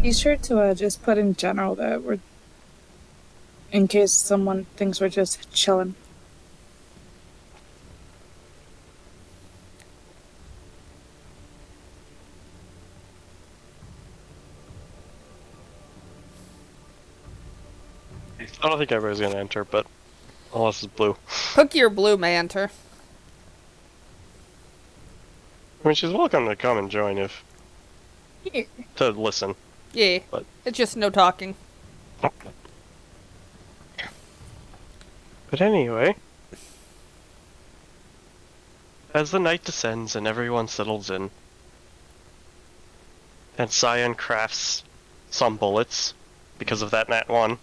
Be sure to just put in general that we're, in case someone thinks we're just chilling. I don't think everybody's gonna enter, but unless it's blue. Cookie or blue may enter. I mean, she's welcome to come and join if Here. to listen. Yeah, But it's just no talking. But anyway, as the night descends and everyone settles in, and Cyan crafts some bullets because of that nat 1.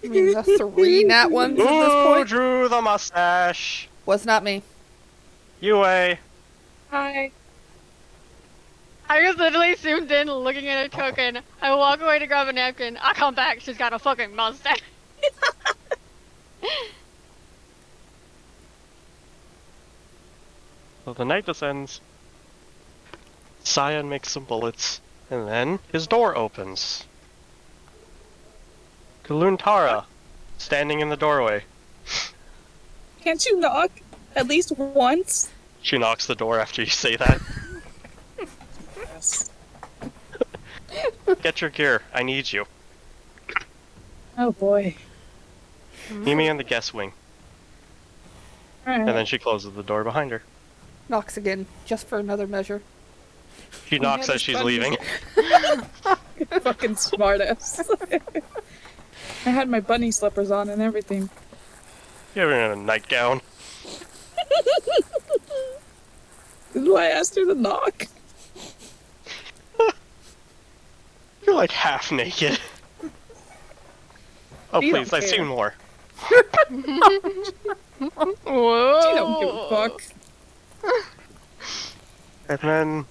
I mean, the 3 nat ones at this Who point. drew the mustache? Was not me. UA. Hi. I was literally zoomed in looking at a token. I walk away to grab a napkin. I come back, she's got a fucking mustache. So the night descends. Cyan makes some bullets, and then his door opens. Kaluntara, standing in the doorway. Can't you knock at least once? She knocks the door after you say that. Yes. Get your gear, I need you. Oh boy. Meet me in the guest wing. Alright. And then she closes the door behind her. Knocks again, just for another measure. She knocks as she's leaving. Fucking smartass. I had my bunny slippers on and everything. You're in a nightgown. This is why I asked her to knock. You're like half naked. Oh You please, don't I've care. seen more. Whoa. She don't give a fuck. And then,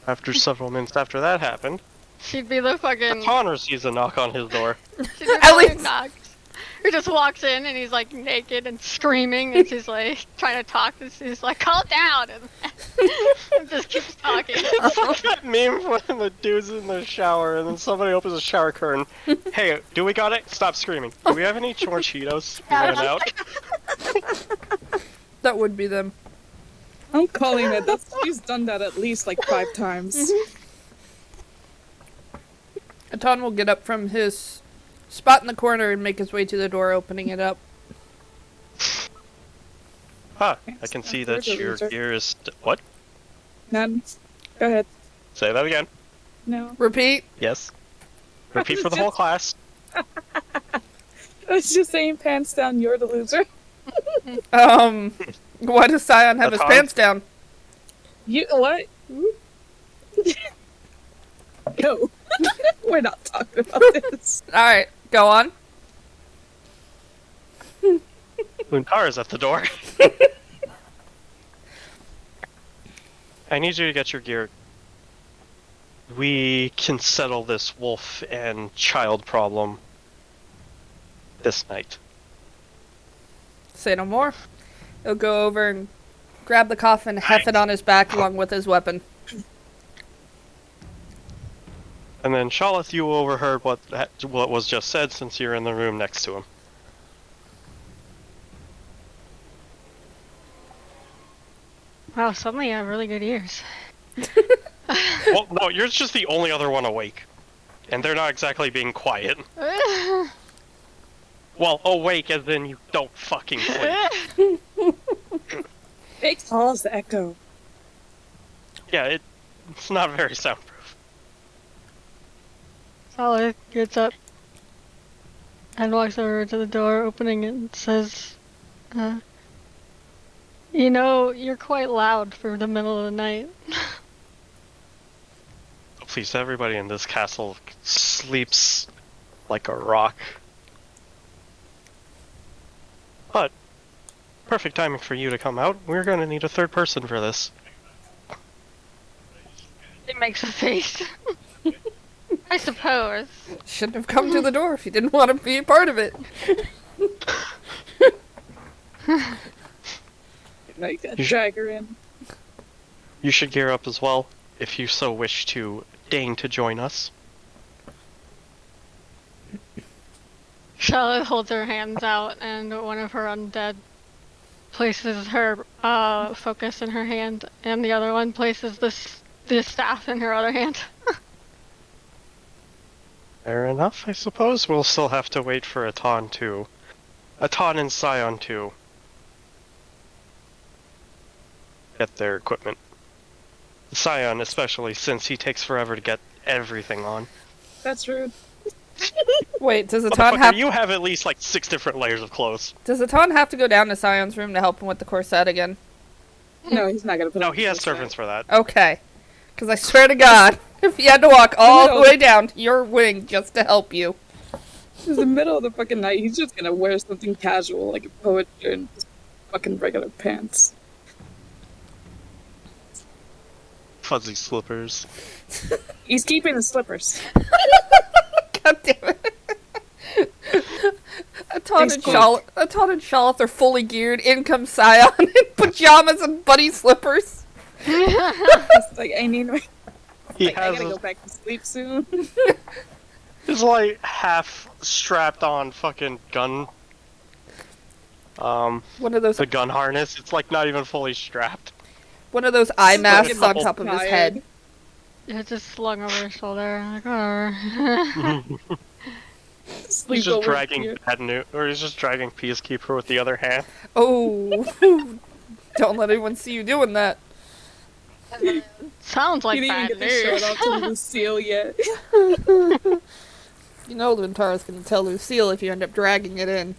after several minutes after that happened, She'd be the fucking. Connor sees a knock on his door. She just At least- knocks. He just walks in and he's like naked and screaming and she's like trying to talk and she's like, calm down, and just keeps talking. It's like that meme when the dude's in the shower and then somebody opens the shower curtain. Hey, do we got it? Stop screaming. Do we have any more Cheetos? We ran out. That would be them. I'm calling it. She's done that at least like 5 times. Atan will get up from his spot in the corner and make his way to the door, opening it up. Huh, I can see that your gear is... What? None. Go ahead. Say that again. No. Repeat. Yes. Repeat for the whole class. I was just saying pants down, you're the loser. Why does Scion have his Atan? pants down? You what? Go. We're not talking about this. Alright, go on. Luntara's at the door. I need you to get your gear. We can settle this wolf and child problem this night. Say no more. He'll go over and grab the coffin, heft it on his back along with his weapon. And then, Shalith, you overheard what was just said since you're in the room next to him. Wow, suddenly I have really good ears. Well, no, you're just the only other one awake. And they're not exactly being quiet. Well, awake as in you don't fucking sleep. Big calls the echo. Yeah, it's not very soundproof. Solid gets up and walks over to the door, opening it, and says, you know, you're quite loud for the middle of the night. Please, everybody in this castle sleeps like a rock. But, perfect timing for you to come out. We're gonna need a third person for this. It makes a face. I suppose. Shouldn't have come to the door if you didn't want to be a part of it. Now you gotta drag her in. You should gear up as well, if you so wish to deign to join us. Charlotte holds her hands out, and one of her undead places her focus in her hand, and the other one places this staff in her other hand. Fair enough, I suppose. We'll still have to wait for Atan and Scion to get their equipment. Scion especially, since he takes forever to get everything on. That's rude. Wait, does Atan Motherfucker, have you have at least like 6 different layers of clothes. does Atan have to go down to Sion's room to help him with the corset again? No, he's not gonna put. No, on he has the servants for that. Okay. Because I swear to God, if he had to walk all the way down to your wing just to help you. It's the middle of the fucking night. He's just gonna wear something casual, like a poet and just fucking regular pants. Fuzzy slippers. He's keeping the slippers. God damn it. Atan and Charlotte are fully geared. In comes Scion in pajamas and bunny slippers. It's like I need my. He Like, I has gotta go back to sleep soon. his like half strapped on fucking gun. One of those The gun harness. It's like not even fully strapped. eye masks fucking on top of his tired. head. It's just slung over his shoulder. Like, whatever. Sleep He's just over dragging here. Bad News, or he's just dragging Peacekeeper with the other hand. Oh. Don't let anyone see you doing that. Sounds like He didn't even bad get the news. shirt off to Lucille yet. You know Lintara's gonna tell Lucille if you end up dragging it in.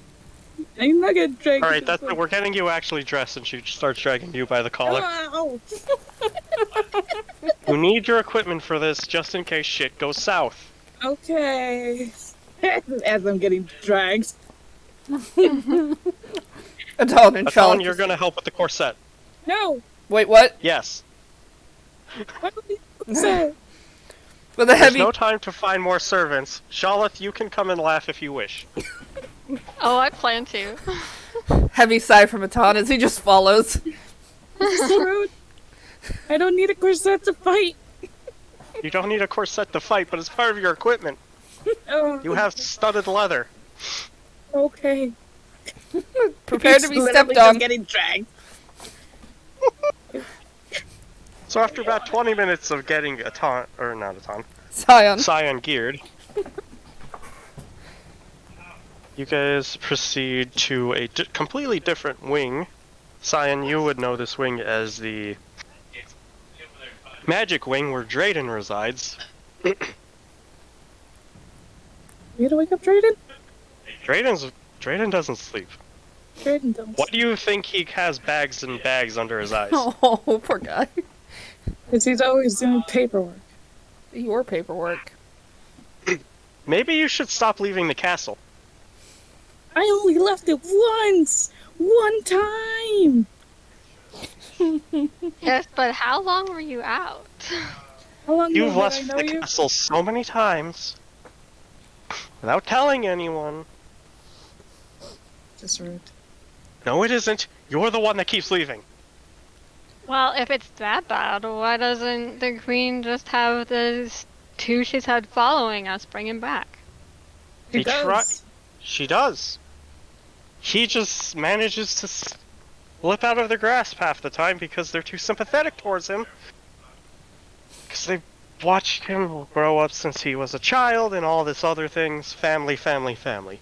I'm not gonna drag. Alright, that's it. We're getting you actually dressed, and she starts dragging you by the collar. Ow! You need your equipment for this, just in case shit goes south. Okay. As I'm getting dragged. Atan and Atan, Charlotte. you're gonna help with the corset. No. Wait, what? Yes. What did you say? With a There's heavy. no time to find more servants. Charlotte, you can come and laugh if you wish. Oh, I plan to. Heavy sigh from Atan as he just follows. This is rude. I don't need a corset to fight. You don't need a corset to fight, but it's part of your equipment. Oh, You have studded leather. okay. Prepare to be Literally stepped just on. getting dragged. So after about 20 minutes of getting Scion. Scion geared, you guys proceed to a completely different wing. Scion, you would know this wing as the magic wing where Drayden resides. You gonna wake up Drayden? Drayden doesn't sleep. Drayden don't. What do you think he has bags and bags under his eyes? Oh, poor guy. Because he's always doing paperwork. Your paperwork. Maybe you should stop leaving the castle. I only left it once! One time! Yes, but how long were you out? How long You've ago did I left know the you? castle so many times without telling anyone. Just rude. No, it isn't. You're the one that keeps leaving. Well, if it's that bad, why doesn't the queen just have the two she's had following us bring him back? He He does. try- She does. He just manages to slip out of their grasp half the time because they're too sympathetic towards him. Because they've watched him grow up since he was a child and all this other things. Family, family, family.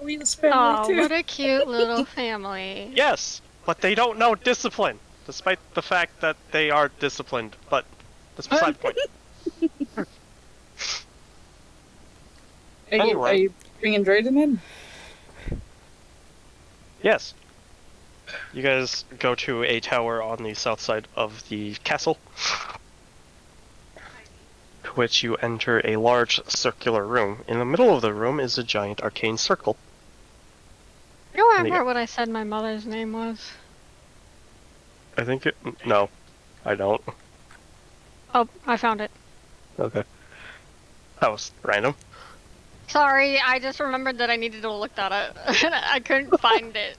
Oh, he was family Oh, too. what a cute little family. Yes, but they don't know discipline, despite the fact that they are disciplined. But that's beside the point. Are Anyway. you bringing Drayden in? Yes. You guys go to a tower on the south side of the castle, to which you enter a large circular room. In the middle of the room is a giant arcane circle. You don't remember what I said my mother's name was? I think it... No, I don't. Oh, I found it. Okay. That was random. Sorry, I just remembered that I needed to look that up. I couldn't find it.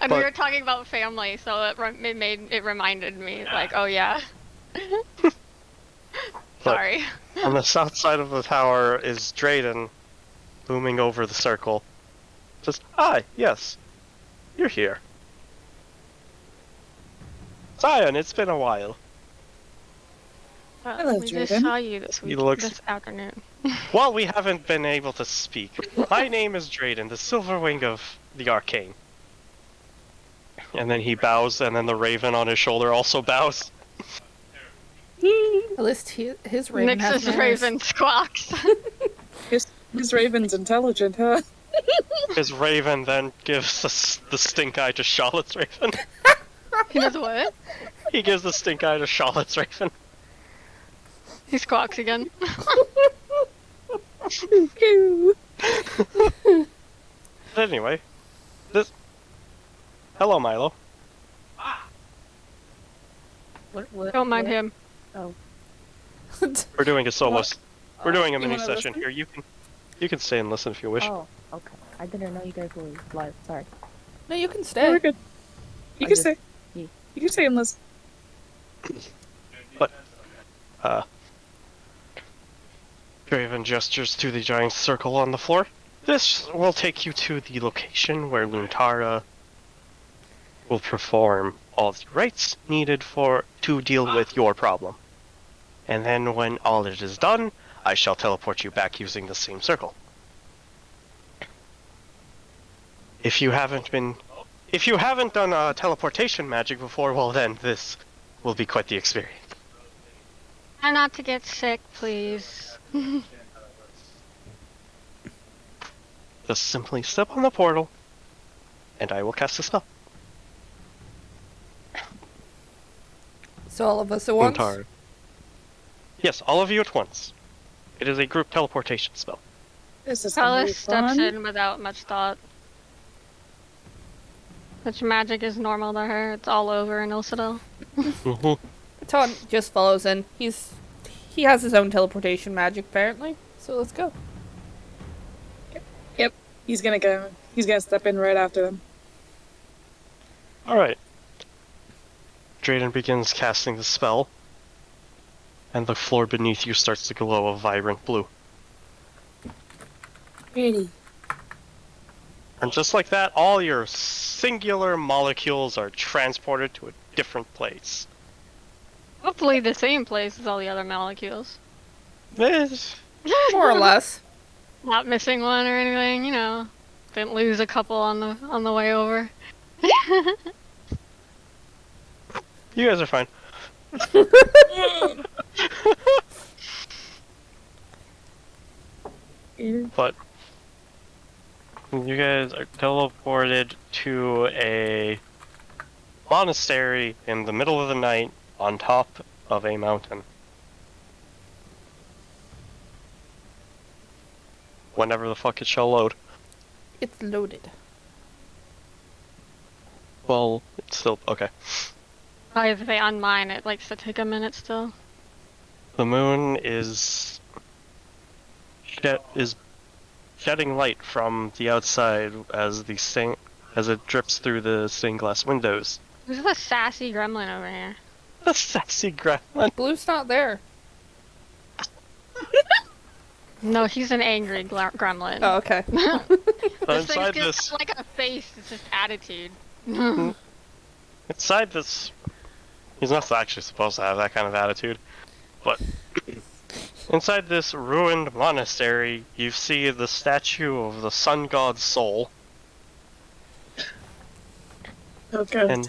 And we But- were talking about family, so it reminded me, like, oh yeah. Sorry. On the south side of the tower is Drayden, looming over the circle. Just, hi, yes, you're here. Zion, it's been a while. Hello, We just Jordan. saw you this He week, looks- this afternoon. Well, we haven't been able to speak. My name is Drayden, the Silver Wing of the Arcane. And then he bows, and then the raven on his shoulder also bows. At least his raven has Nix's manners. raven squawks. His raven's intelligent, huh? His raven then gives the stink eye to Charlotte's raven. He does what? He gives the stink eye to Charlotte's raven. He squawks again. But anyway, hello, Milo. What, Don't mind what? him. We're doing a solo. What? We're doing a You mini wanna session listen? here. You can stay and listen if you wish. Oh, okay. I didn't know you guys were live. Sorry. No, you can Yeah, stay. we're good. You I can just- stay. yeah. You can stay and listen. Draven gestures to the giant circle on the floor. This will take you to the location where Luntara will perform all the rites needed to deal with your problem. And then when all it is done, I shall teleport you back using the same circle. If you haven't done teleportation magic before, well then this will be quite the experience. Try not to get sick, please. Just simply step on the portal, and I will cast a spell. So all of us at once? Luntara. Yes, all of you at once. It is a group teleportation spell. This is gonna be Alice steps fun. in without much thought. Which magic is normal to her. It's all over in Ilcedal. Ton just follows in. He has his own teleportation magic, apparently. So let's go. Yep. He's gonna go. He's gonna step in right after them. Alright. Drayden begins casting the spell, and the floor beneath you starts to glow a vibrant blue. Pretty. And just like that, all your singular molecules are transported to a different place. Hopefully the same place as all the other molecules. This More or less. Not missing one or anything, you know. Didn't lose a couple on the way over. You guys are fine. But you guys are teleported to a monastery in the middle of the night on top of a mountain. Whenever the fuck it shall load. It's loaded. Well, it's still okay. Probably if they unmine it likes to take a minute still. The moon is shedding light from the outside as it drips through the stained glass windows. Who's the sassy gremlin over here? The sexy gremlin. Blue's not there. No, he's an angry gremlin. Oh, okay. This thing's Inside just this, like a face, it's just attitude. inside this, he's not actually supposed to have that kind of attitude, but inside this ruined monastery, you see the statue of the sun god's soul, Okay. and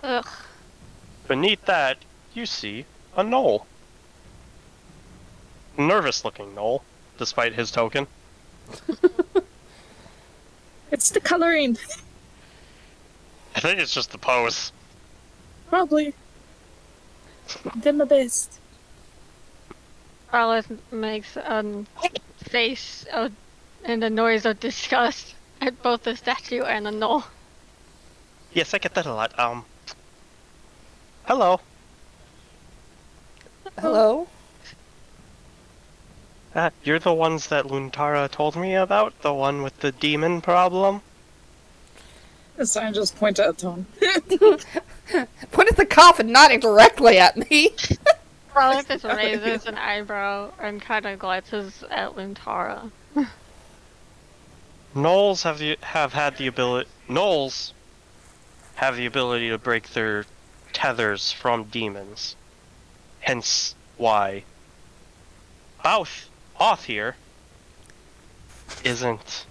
Ugh. beneath that, you see a gnoll. Nervous-looking gnoll, despite his token. It's the coloring. I think it's just the pose. Probably. Did my best. Carlos makes a face and a noise of disgust at both the statue and the gnoll. Yes, I get that a lot. Hello. Hello? You're the ones that Luntara told me about? The one with the demon problem? This time just point at Tone. Point at the coffin, nodding directly at me. Frolic just raises an eyebrow and kind of glances at Lintara. Gnolls have had the ability. Gnolls have the ability to break their tethers from demons. Hence why Both here isn't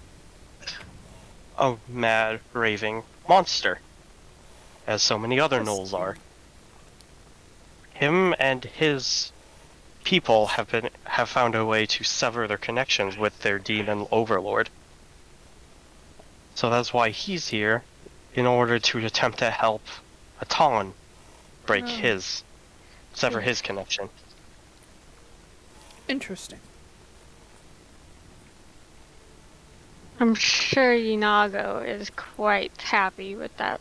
a mad raving monster, as so many other gnolls are. Him and his people have found a way to sever their connections with their demon overlord. So that's why he's here, in order to attempt to help Aton break sever his connection. Interesting. I'm sure Yinago is quite happy with that.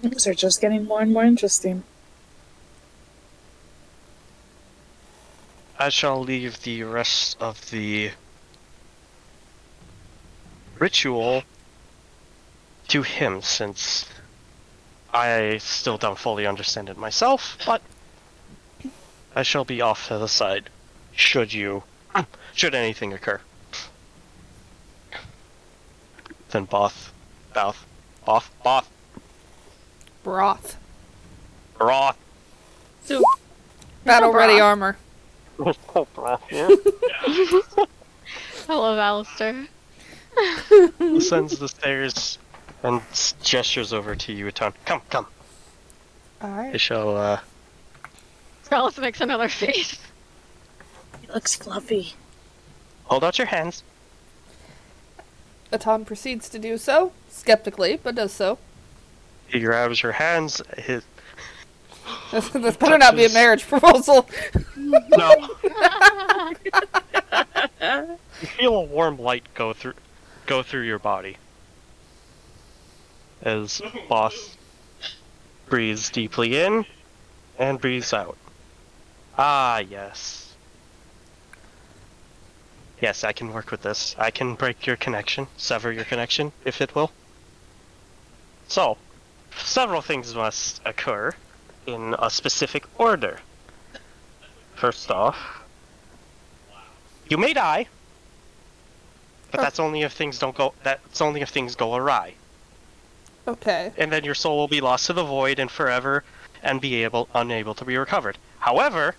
Things are just getting more and more interesting. I shall leave the rest of the ritual to him, since I still don't fully understand it myself, but I shall be off to the side should anything occur. Then Both. Broth. Broth. Soup. Battle ready broth. armor. Broth, yeah. I love Alistair. He sends the stairs and gestures over to you, Aton. Come. I Alright. shall, Alice makes another face. He looks fluffy. hold out your hands. Aton proceeds to do so, skeptically, but does so. He grabs your hands. This better not be a marriage proposal. No. You feel a warm light go through your body as Boss breathes deeply in and breathes out. Ah, yes. Yes, I can work with this. I can break your connection, sever your connection, if it will. So, several things must occur in a specific order. First off, you may die, but that's only if things go awry. Okay. And then your soul will be lost to the void and forever and be unable to be recovered. However,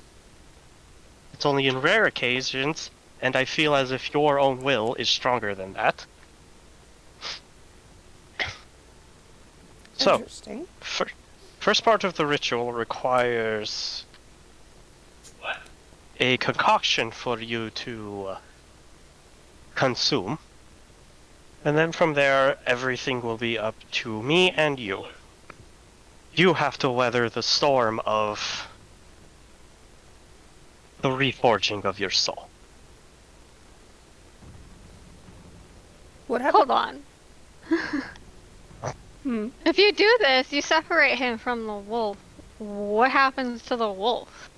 it's only in rare occasions, and I feel as if your own will is stronger than that. So, Interesting. first part of the ritual requires a concoction for you to consume. And then from there, everything will be up to me and you. You have to weather the storm of the reforging of your soul. What happened? Hold on. If you do this, you separate him from the wolf. What happens to the wolf?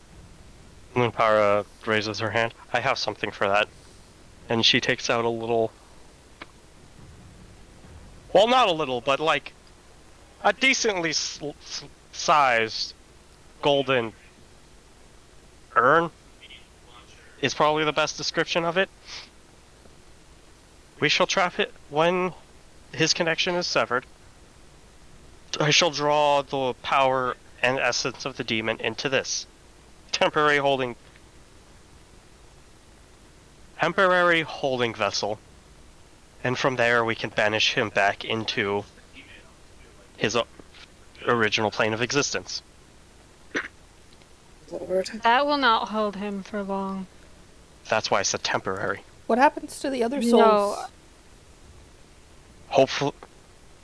Limpara raises her hand. I have something for that. And she takes out a little... Well, not a little, but like a decently sized golden urn is probably the best description of it. We shall trap it when his connection is severed. I shall draw the power and essence of the demon into this temporary holding vessel, and from there we can banish him back into his original plane of existence. Lord. That will not hold him for long. That's why I said temporary. What happens to the other souls? No. Hopefully,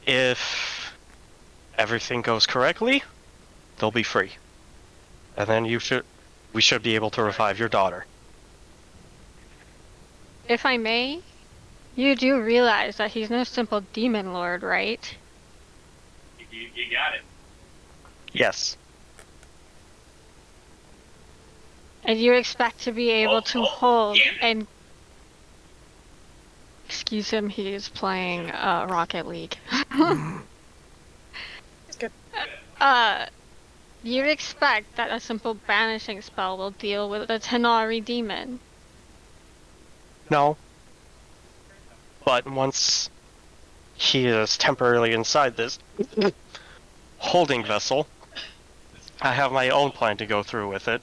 if everything goes correctly, they'll be free. And then we should be able to revive your daughter. If I may, you do realize that he's no simple demon lord, right? You got it. Yes. And you expect to be able to hold and... Excuse him, he is playing Rocket League. It's good. You'd expect that a simple banishing spell will deal with the Tenari demon. No. But once he is temporarily inside this holding vessel, I have my own plan to go through with it.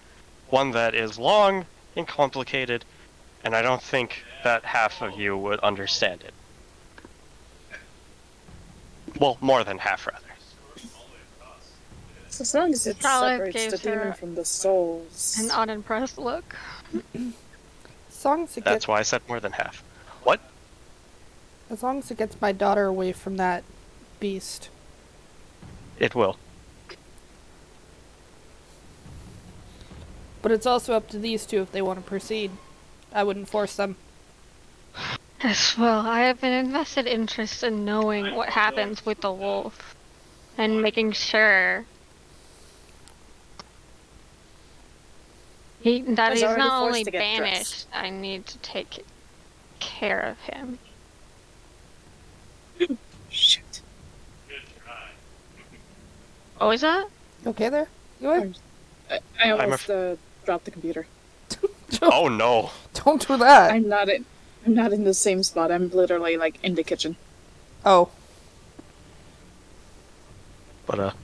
One that is long and complicated, and I don't think that half of you would understand it. Well, more than half, rather. So as long as it Charlotte separates gave the demon her from the souls. An unimpressed look. As long as it That's gets, why I said more than half. What? as long as it gets my daughter away from that beast. It will. But it's also up to these two if they want to proceed. I wouldn't force them. Yes, well, I have an invested interest in knowing what happens with the wolf. And making sure that Was he's already not forced only to get banished, I need to take care of him. Shit. Good try. What was that? You okay there? You are? I almost dropped the computer. Oh no. Don't do that. I'm not in the same spot. I'm literally like in the kitchen. Oh. But,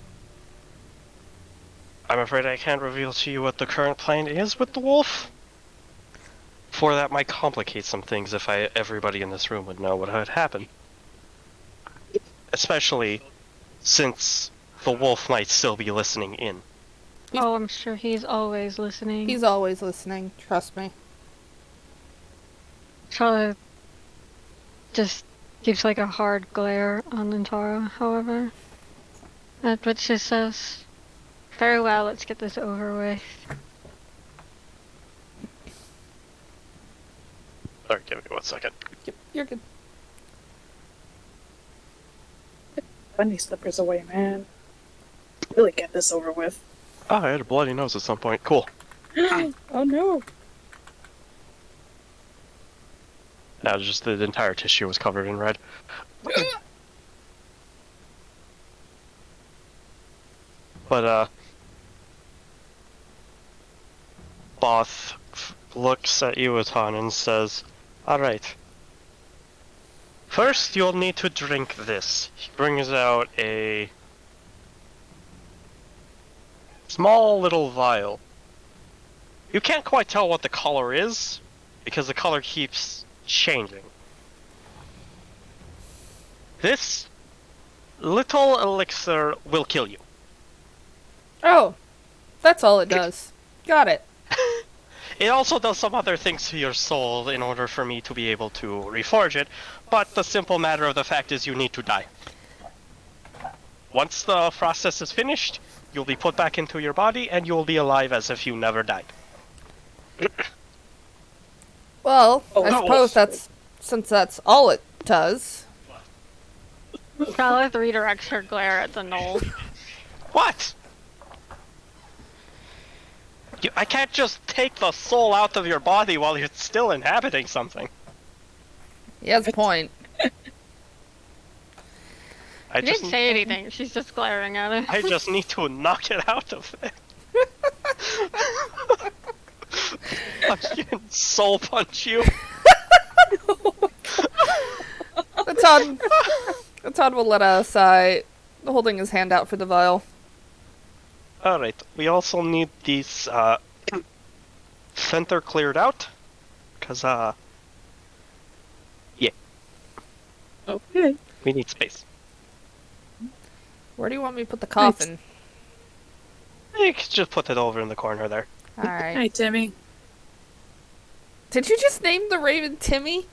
I'm afraid I can't reveal to you what the current plan is with the wolf. For that might complicate some things if everybody in this room would know what had happened. Especially since the wolf might still be listening in. Oh, I'm sure he's always listening. He's always listening, trust me. Charlotte just gives like a hard glare on Lintara, however. At which she says, "Very well, let's get this over with." Sorry, give me 1 second. Yep, you're good. Bunny slippers away, man. Really get this over with. Oh, I had a bloody nose at some point. Cool. Oh no. Now just the entire tissue was covered in red. But, Both looks at Iwatan and says, "Alright. First, you'll need to drink this." He brings out a small little vial. You can't quite tell what the color is, because the color keeps changing. This little elixir will kill you. Oh. That's all it does. Got it. It also does some other things to your soul in order for me to be able to reforge it, but the simple matter of the fact is you need to die. Once the process is finished, you'll be put back into your body and you'll be alive as if you never died. Well, Oh, I no. suppose since that's all it does. Charlotte redirects her glare at the knoll. What? I can't just take the soul out of your body while you're still inhabiting something. He has a point. I She didn't say anything, she's just glaring at her. I just need to knock it out of it. Fucking soul punch you. Atan will let us holding his hand out for the vial. Alright, we also need these, center cleared out. Cause, yeah, Okay. we need space. Where do you want me to put the coffin? You can just put it over in the corner there. Alright. Hi, Timmy. Did you just name the raven Timmy?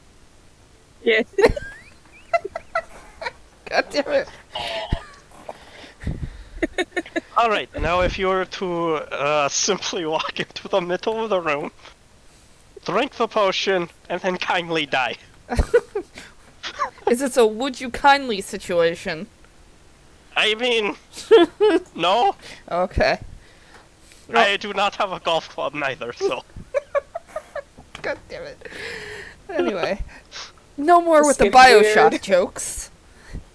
Yeah. God damn it. Alright, now if you were to, simply walk into the middle of the room, drink the potion, and then kindly die. Is this a would you kindly situation? I mean, no, Okay. I do not have a golf club neither, so. God damn it. Anyway. No more This with the is getting Bioshock weird. jokes.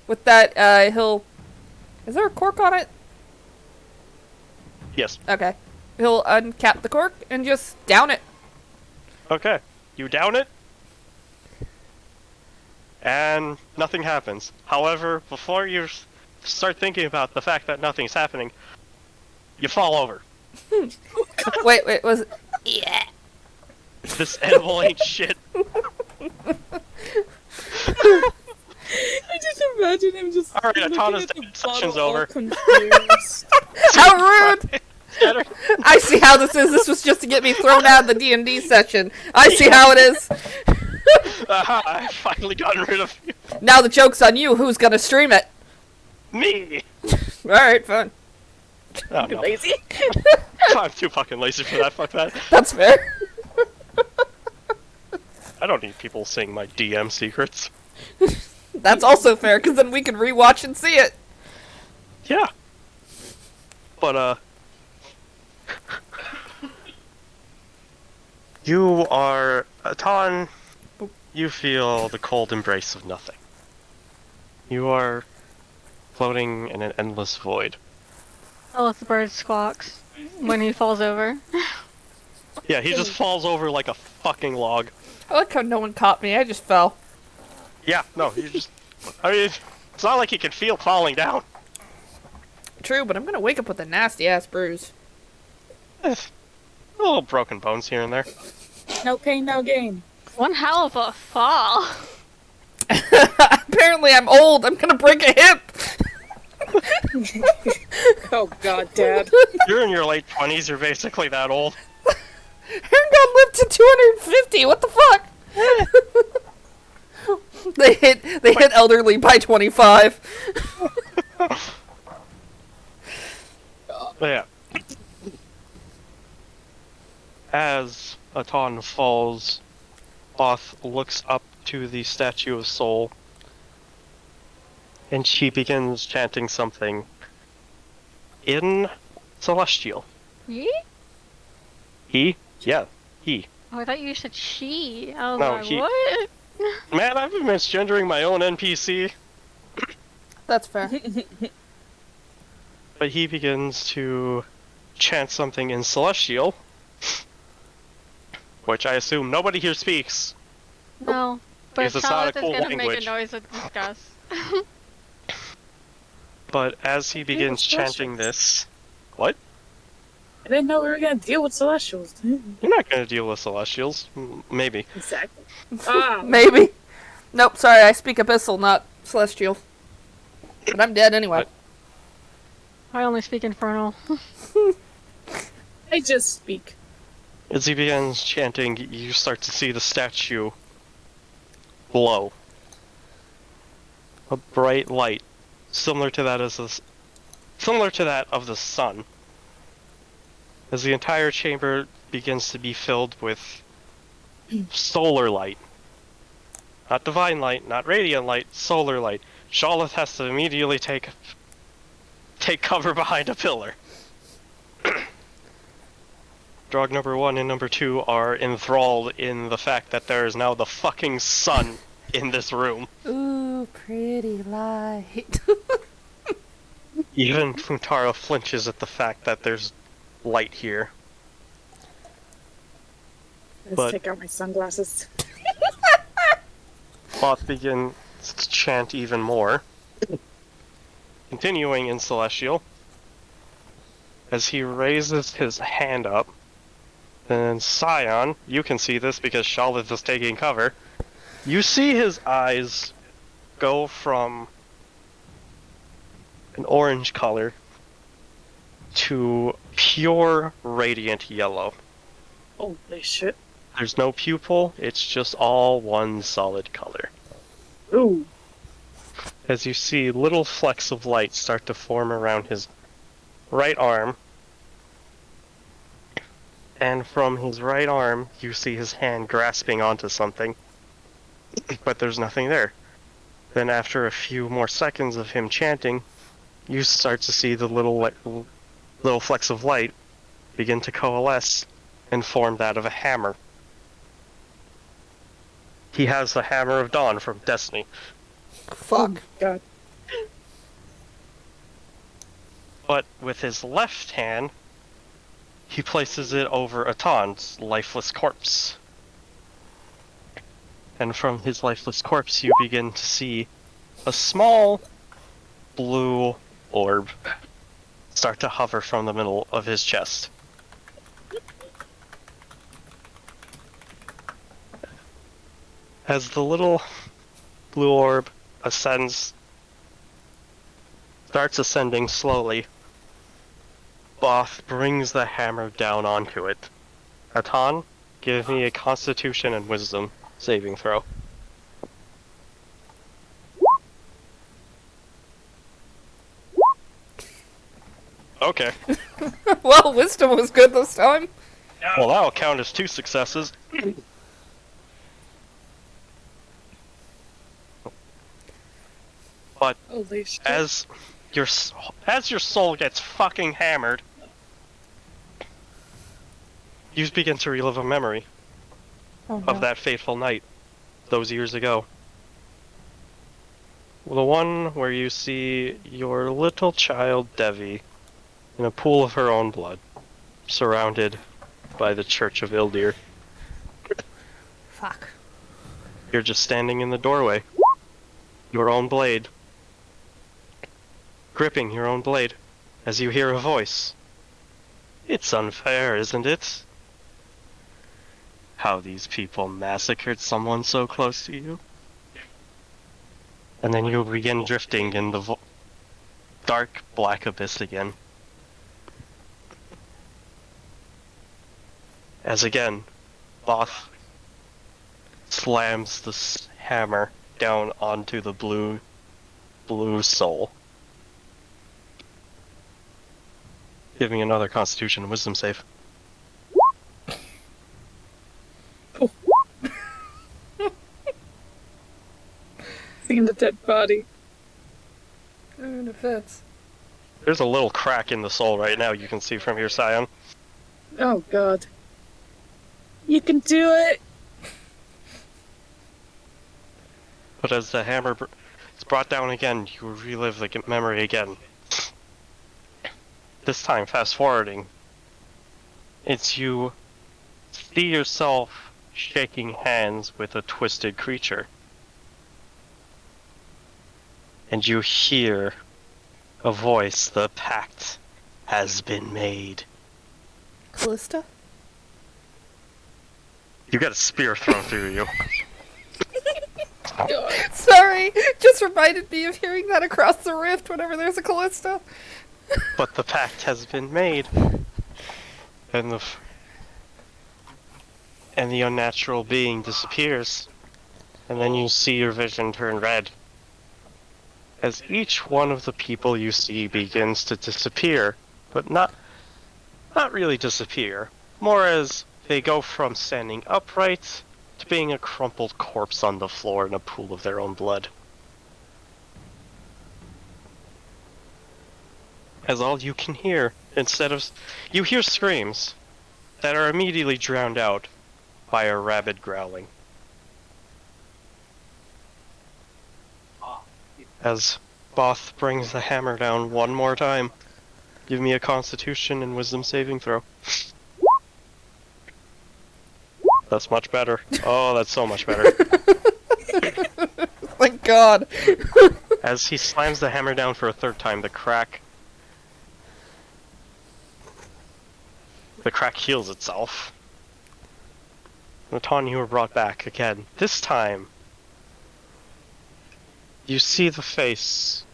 With that, he'll... Is there a cork on it? Yes. Okay. He'll uncap the cork and just down it. Okay. You down it. And nothing happens. However, before you start thinking about the fact that nothing's happening, you fall over. Wait, was it? Yeah. This animal ain't shit. I just imagine him just Alright, looking Atana's at the session's bottle all over. confused. How rude! I see how this is. This was just to get me thrown out of the D&D session. I see how it is. Aha, I've finally gotten rid of you. Now the joke's on you. Who's gonna stream it? Me! Alright, fine. Oh, no. Lazy. I'm too fucking lazy for that, fuck that. That's fair. I don't need people seeing my DM secrets. That's also fair, because then we can rewatch and see it. Yeah. But, you are... Atan, you feel the cold embrace of nothing. You are floating in an endless void. Oh, the bird squawks when he falls over. Yeah, he just falls over like a fucking log. I like how no one caught me. I just fell. Yeah, no, you just... I mean, it's not like he can feel falling down. True, but I'm gonna wake up with a nasty-ass bruise. A little broken bones here and there. No pain, no gain. One hell of a fall. Apparently I'm old. I'm gonna break a hip. Oh god, Dad. You're in your late 20s, you're basically that old. Herngod lived to 250. What the fuck? They hit elderly by 25. But yeah. As Atan falls, Oth looks up to the statue of Soul, and she begins chanting something in Celestial. Ye? He? Yeah, he. Oh, I thought you said she. I was No, like, he- what? Man, I've been misgendering my own NPC. That's fair. But he begins to chant something in Celestial, which I assume nobody here speaks. No. But Because it's not a Charlotte is cool gonna make language. a noise with disgust. But as he begins chanting this... What? I didn't know we were gonna deal with celestials. You're not gonna deal with Celestials. Maybe. Exactly. Ah, Maybe. Nope, sorry, I speak Abyssal, not Celestial. But I'm dead anyway. What? I only speak infernal. I just speak. As he begins chanting, you start to see the statue glow. A bright light, similar to that of the sun. As the entire chamber begins to be filled with solar light. Not divine light, not radiant light, solar light. Charlotte has to immediately take cover behind a pillar. Drug number 1 and number 2 are enthralled in the fact that there is now the fucking sun in this room. Ooh, pretty light. Even Funtaro flinches at the fact that there's light here. Let's But- take out my sunglasses. Thoth begins to chant even more. Continuing in Celestial. As he raises his hand up. And Scion, you can see this because Charlotte is taking cover. You see his eyes go from an orange color to pure radiant yellow. Holy shit. There's no pupil, it's just all one solid color. Ooh. As you see little flecks of light start to form around his right arm. And from his right arm, you see his hand grasping onto something. But there's nothing there. Then after a few more seconds of him chanting, you start to see the little flecks of light begin to coalesce and form that of a hammer. He has the Hammer of Dawn from Destiny. Fuck. God. But with his left hand, he places it over Aton's lifeless corpse. And from his lifeless corpse, you begin to see a small blue orb start to hover from the middle of his chest. As the little blue orb starts ascending slowly, Both brings the hammer down onto it. Aton, give me a Constitution and Wisdom saving throw. Okay. Well, wisdom was good this time. Well, that'll count as 2 successes. But Holy shit. as your soul gets fucking hammered, you begin to relive a memory Oh, of that fateful night, those years ago. The one where you see your little child Devi in a pool of her own blood, surrounded by the Church of Ildir. Fuck. You're just standing in the doorway, your own blade, gripping your own blade, as you hear a voice. It's unfair, isn't it? How these people massacred someone so close to you? And then you begin drifting in the dark black abyss again. As again, Both slams the hammer down onto the blue soul. Give me another Constitution and Wisdom save. Seeing the dead body. And it fits. There's a little crack in the soul right now you can see from your Scion. Oh god. You can do it! But as the hammer is brought down again, you relive the memory again. This time, fast forwarding, it's you see yourself shaking hands with a twisted creature. And you hear a voice, the pact has been made. Callista? You got a spear thrown through you. God. Sorry, just reminded me of hearing that across the rift whenever there's a Callista. But the pact has been made. And the unnatural being disappears. And then you see your vision turn red. As each one of the people you see begins to disappear, but not really disappear, more as they go from standing upright to being a crumpled corpse on the floor in a pool of their own blood. As all you can hear, you hear screams that are immediately drowned out by a rabid growling. As Both brings the hammer down one more time, give me a Constitution and Wisdom saving throw. That's much better. Oh, that's so much better. Thank God. As he slams the hammer down for a third time, the crack heals itself. Natan, you were brought back again. This time, you see the face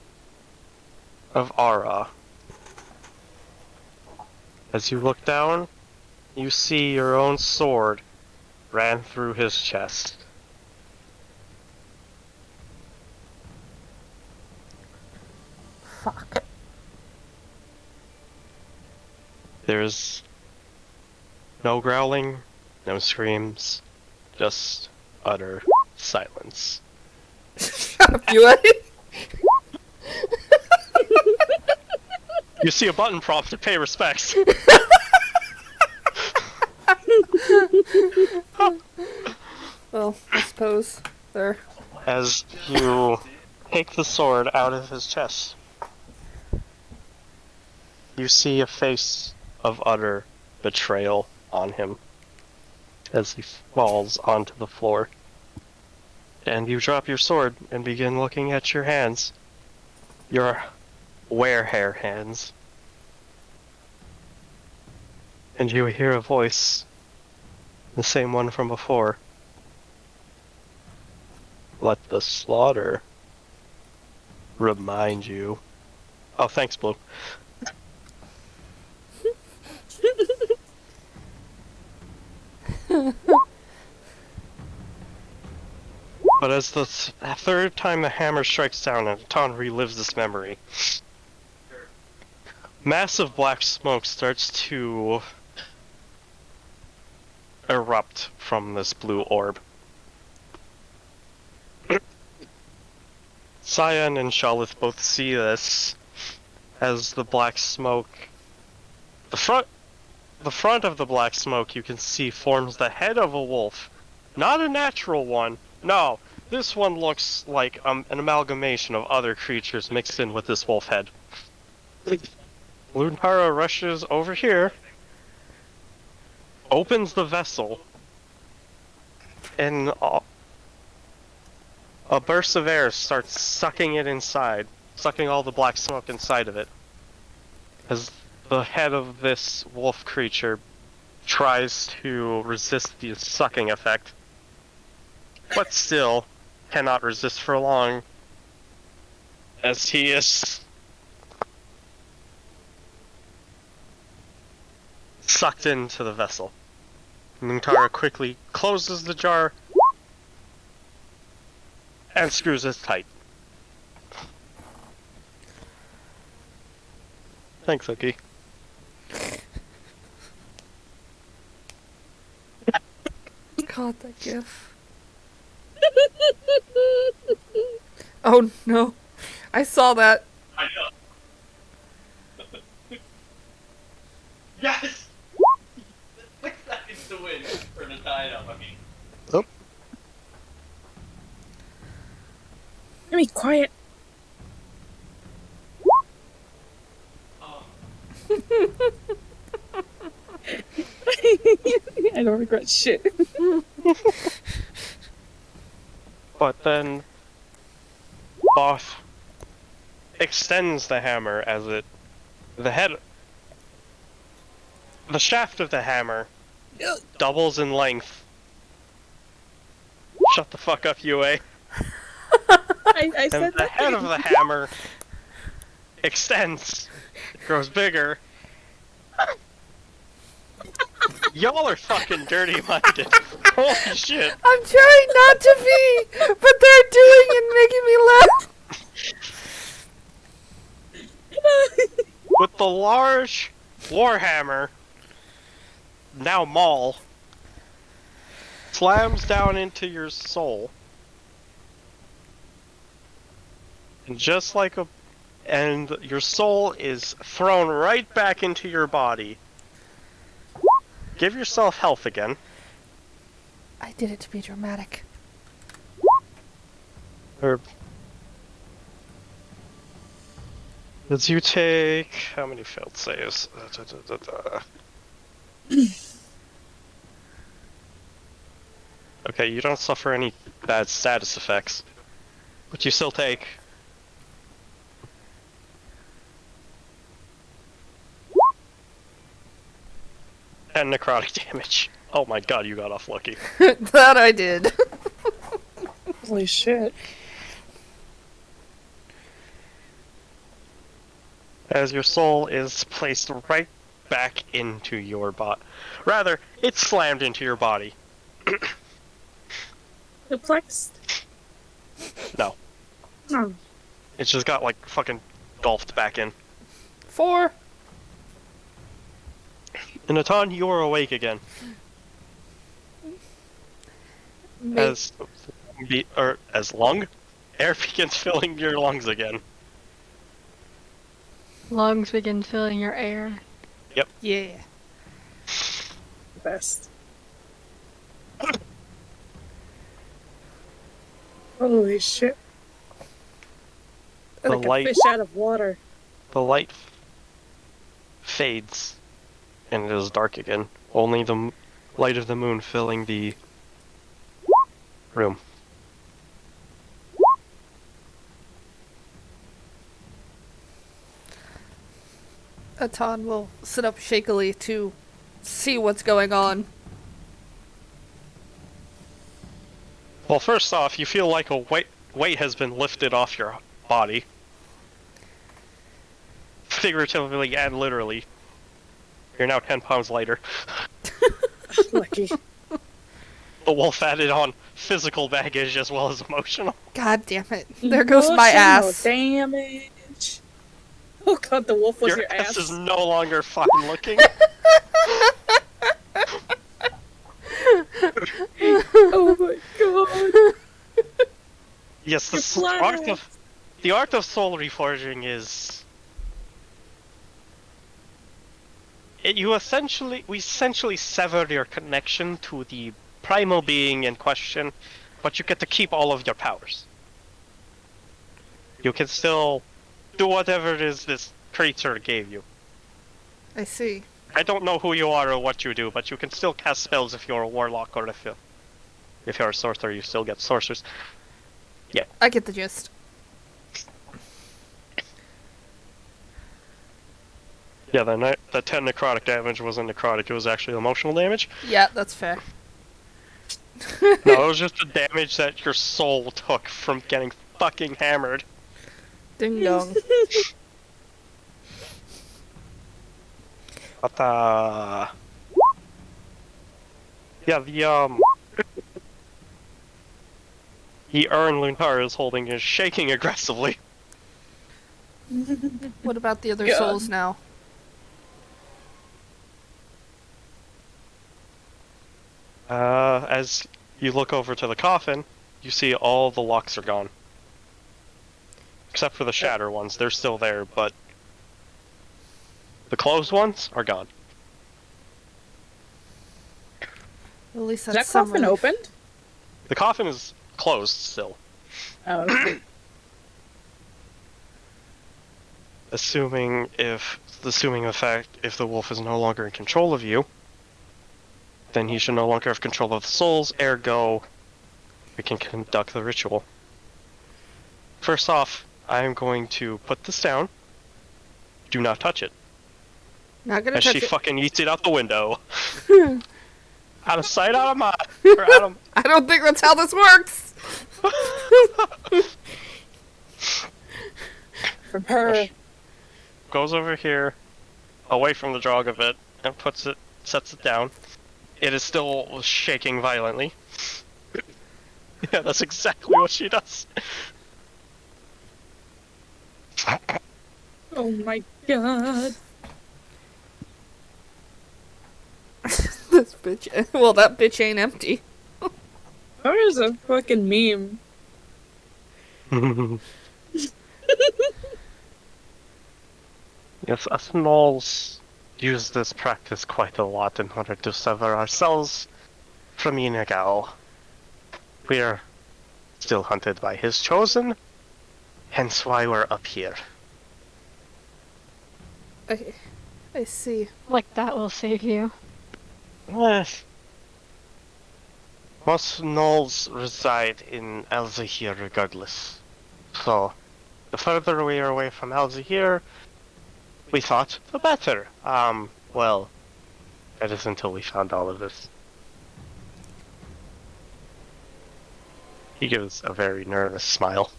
of Ara. As you look down, you see your own sword ran through his chest. Fuck. There's no growling, no screams, just utter silence. Shut up, you You see a button prompt to pay respects. Well, I suppose they're... As you take the sword out of his chest, you see a face of utter betrayal on him as he falls onto the floor. And you drop your sword and begin looking at your hands. Your werehair hands. And you hear a voice, the same one from before. Let the slaughter remind you. Oh, thanks, Blue. But as the third time the hammer strikes down and Ton relives this memory, massive black smoke starts to erupt from this blue orb. Cyan and Shalith both see this as the black smoke. The front of the black smoke you can see forms the head of a wolf. Not a natural one. No, this one looks like an amalgamation of other creatures mixed in with this wolf head. Luntara rushes over here, opens the vessel, and a burst of air starts sucking it inside, sucking all the black smoke inside of it. As the head of this wolf creature tries to resist the sucking effect, but still cannot resist for long, as he is sucked into the vessel. Muntara quickly closes the jar and screws it tight. Thanks, Oki. God, that gif. Oh no. I saw that. I know. Yes! 6 seconds to win for the tie-up, I mean. Oh. Let me quiet. Oh. I don't regret shit. But then Both extends the hammer as the shaft of the hammer doubles in length. Shut the fuck up, UA. I said And the that. head of the hammer extends. It grows bigger. Y'all are fucking dirty-minded. Holy shit. I'm trying not to be, but they're doing and making me laugh. With the large warhammer, now Maul, slams down into your soul. And and your soul is thrown right back into your body. Give yourself health again. I did it to be dramatic. As you take... how many failed saves? Okay, you don't suffer any bad status effects. But you still take... and necrotic damage. Oh my god, you got off lucky. That I did. Holy shit. As your soul is placed right back into your body. Rather, it's slammed into your body. Perplexed? No. Oh. It's just got, like, fucking golfed back in. 4. In Natan, you are awake again. As lung air begins filling your lungs again. Lungs begin filling your air. Yeah. Best. Holy shit. The Like a light- fish out of water. The light fades, and it is dark again. Only the light of the moon filling the room. Atan will sit up shakily to see what's going on. Well, first off, you feel like a weight has been lifted off your body. Figuratively and literally. You're now 10 pounds lighter. Lucky. The wolf added on physical baggage as well as emotional. God damn it. There goes my Emotional ass. damage. Oh god, the wolf was your ass ass. is no longer fucking looking. Oh my god. Yes, Your flat the art of soul reforging is... we essentially sever your connection to the primal being in question, but you get to keep all of your powers. You can still do whatever it is this creature gave you. I see. I don't know who you are or what you do, but you can still cast spells if you're a warlock, or if you're a sorcerer, you still get sorcerers. I get the gist. Yeah, the 10 necrotic damage wasn't necrotic, it was actually emotional damage. Yeah, that's fair. No, it was just the damage that your soul took from getting fucking hammered. Ding dong. But, yeah, the urn Luntar is holding is shaking aggressively. What about the other God. souls now? As you look over to the coffin, you see all the locks are gone. Except for the shatter ones, they're still there, but the closed ones are gone. At least Is that's that coffin some opened? The coffin is closed still. Oh, okay. Assuming the fact if the wolf is no longer in control of you, then he should no longer have control of the souls, ergo, we can conduct the ritual. First off, I am going to put this down. Do not touch it. Not gonna As touch she it. fucking eats it out the window. Out of sight, out of mind. Or out of... I don't think that's how this works. From her. Goes over here, away from the jog of it, and sets it down. It is still shaking violently. Yeah, that's exactly what she does. Oh my god. This bitch. Well, that bitch ain't empty. That is a fucking meme. Yes, us gnolls use this practice quite a lot in order to sever ourselves from Inagal. We're still hunted by his chosen, hence why we're up here. I see. Like that will save you. Eh. Most gnolls reside in Alzahir regardless. So, the further we are away from Alzahir, we thought, the better. Well, that is until we found all of this. He gives a very nervous smile.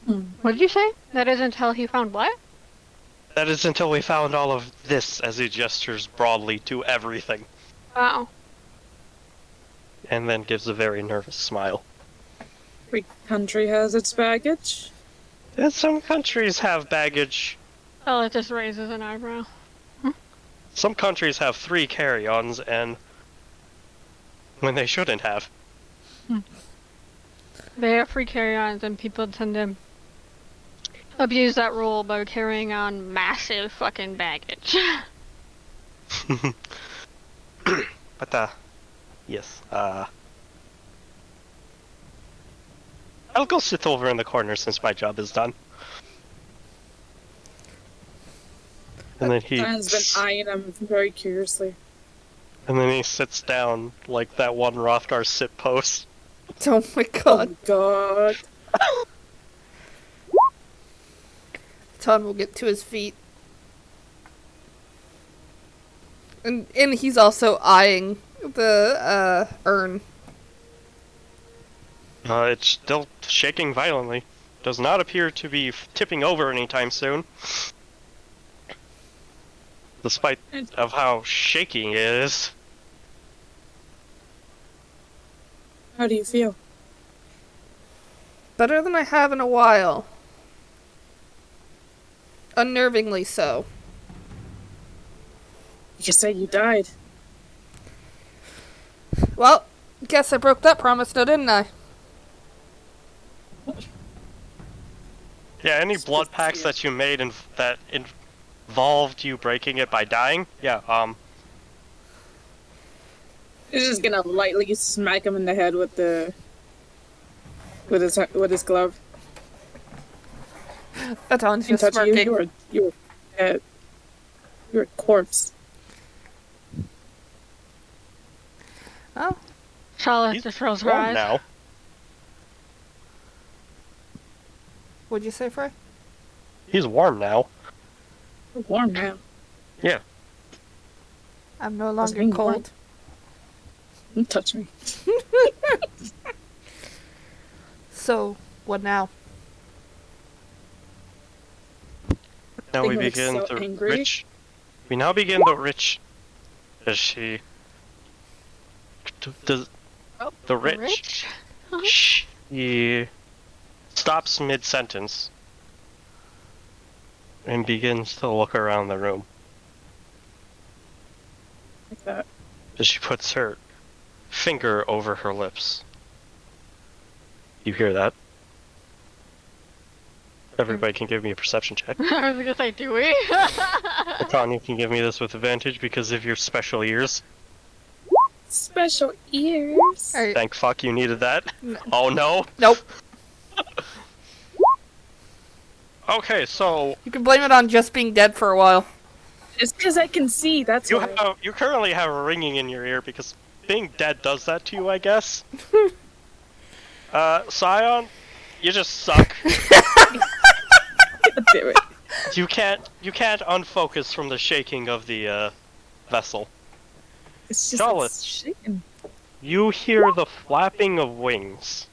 What did you say? That is until he found what? That is until we found all of this, as he gestures broadly to everything. Wow. And then gives a very nervous smile. Every country has its baggage. And some countries have baggage. Oh, it just raises an eyebrow. Some countries have 3 carry-ons, and when they shouldn't have. They have free carry-ons, and people tend to abuse that rule by carrying on massive fucking baggage. But, yes, I'll go sit over in the corner since my job is done. And then he Diane's been eyeing him very curiously. sits down like that one Rothgar sit pose. Oh my god. Oh god. Ton will get to his feet. And he's also eyeing the urn. It's still shaking violently. Does not appear to be tipping over anytime soon. Despite of how shaky it is. How do you feel? Better than I have in a while. Unnervingly so. You say you died. Well, guess I broke that promise now, didn't I? Yeah, any blood pacts that you made that involved you breaking it by dying, yeah, He's just gonna lightly smack him in the head with his glove. Aton's And just touch you. smirking. You're a corpse. Oh, Charlotte just rolls her warm eyes. now. what'd you say, Frey? He's warm now. You're warm now. Yeah. I'm no Doesn't longer mean warm. cold. Don't touch me. So, what now? Now we Think begin like so the angry. rich. We now begin the rich. As she. Does the rich? She stops mid-sentence and begins to look around the room. Like that. As she puts her finger over her lips. You hear that? Everybody can give me a perception check. I was gonna say, do we? Con, you can give me this with advantage because of your special ears. Special ears. Alright. Thank fuck you needed that. N- Oh no. Nope. Okay, so You can blame it on just being dead for a while. It's because I can see. That's why. you currently have a ringing in your ear because being dead does that to you, I guess. Scion, you just suck. God damn it. You can't unfocus from the shaking of the vessel. It's just Charlotte. it's shaking. You hear the flapping of wings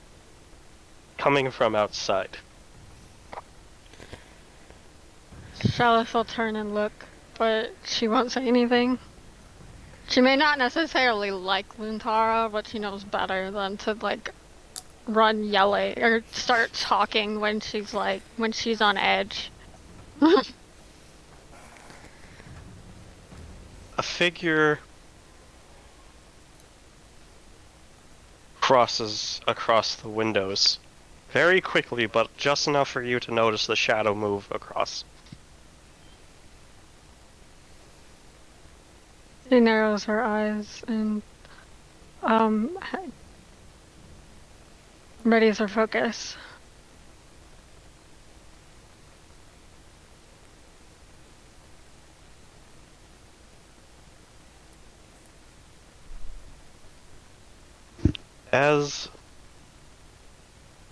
coming from outside. Charlotte will turn and look, but she won't say anything. She may not necessarily like Luntara, but she knows better than to like run yelling or start talking when she's on edge. A figure crosses across the windows very quickly, but just enough for you to notice the shadow move across. She narrows her eyes and readies her focus. As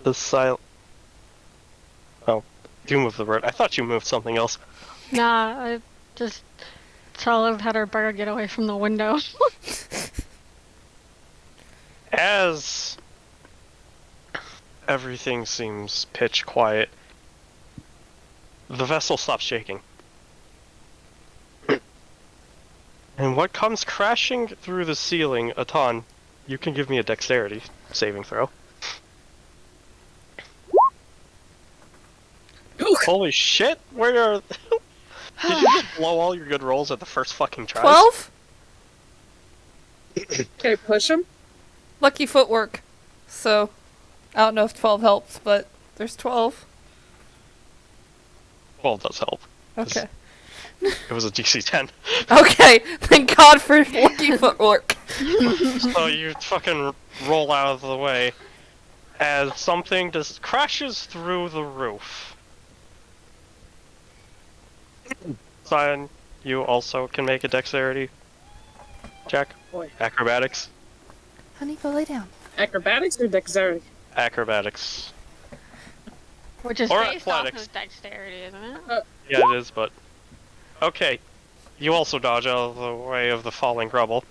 the Oh, you moved the word. I thought you moved something else. Nah, I just Charlotte had her bird get away from the window. As everything seems pitch quiet, the vessel stops shaking. And what comes crashing through the ceiling, Aton, you can give me a dexterity saving throw. Holy shit, where are... Did you just blow all your good rolls at the first fucking try? 12? Can I push him? Lucky footwork. So, I don't know if 12 helps, but there's 12. 12 does help. Okay. It was a DC 10. Okay, thank God for lucky footwork. So you fucking roll out of the way as something just crashes through the roof. Sion, you also can make a dexterity check. Boy. Acrobatics. Honey, go lay down. Acrobatics or dexterity? Acrobatics. Which is Or based athletics. off of dexterity, isn't it? Yeah, it is, but... Okay. You also dodge out of the way of the falling rubble.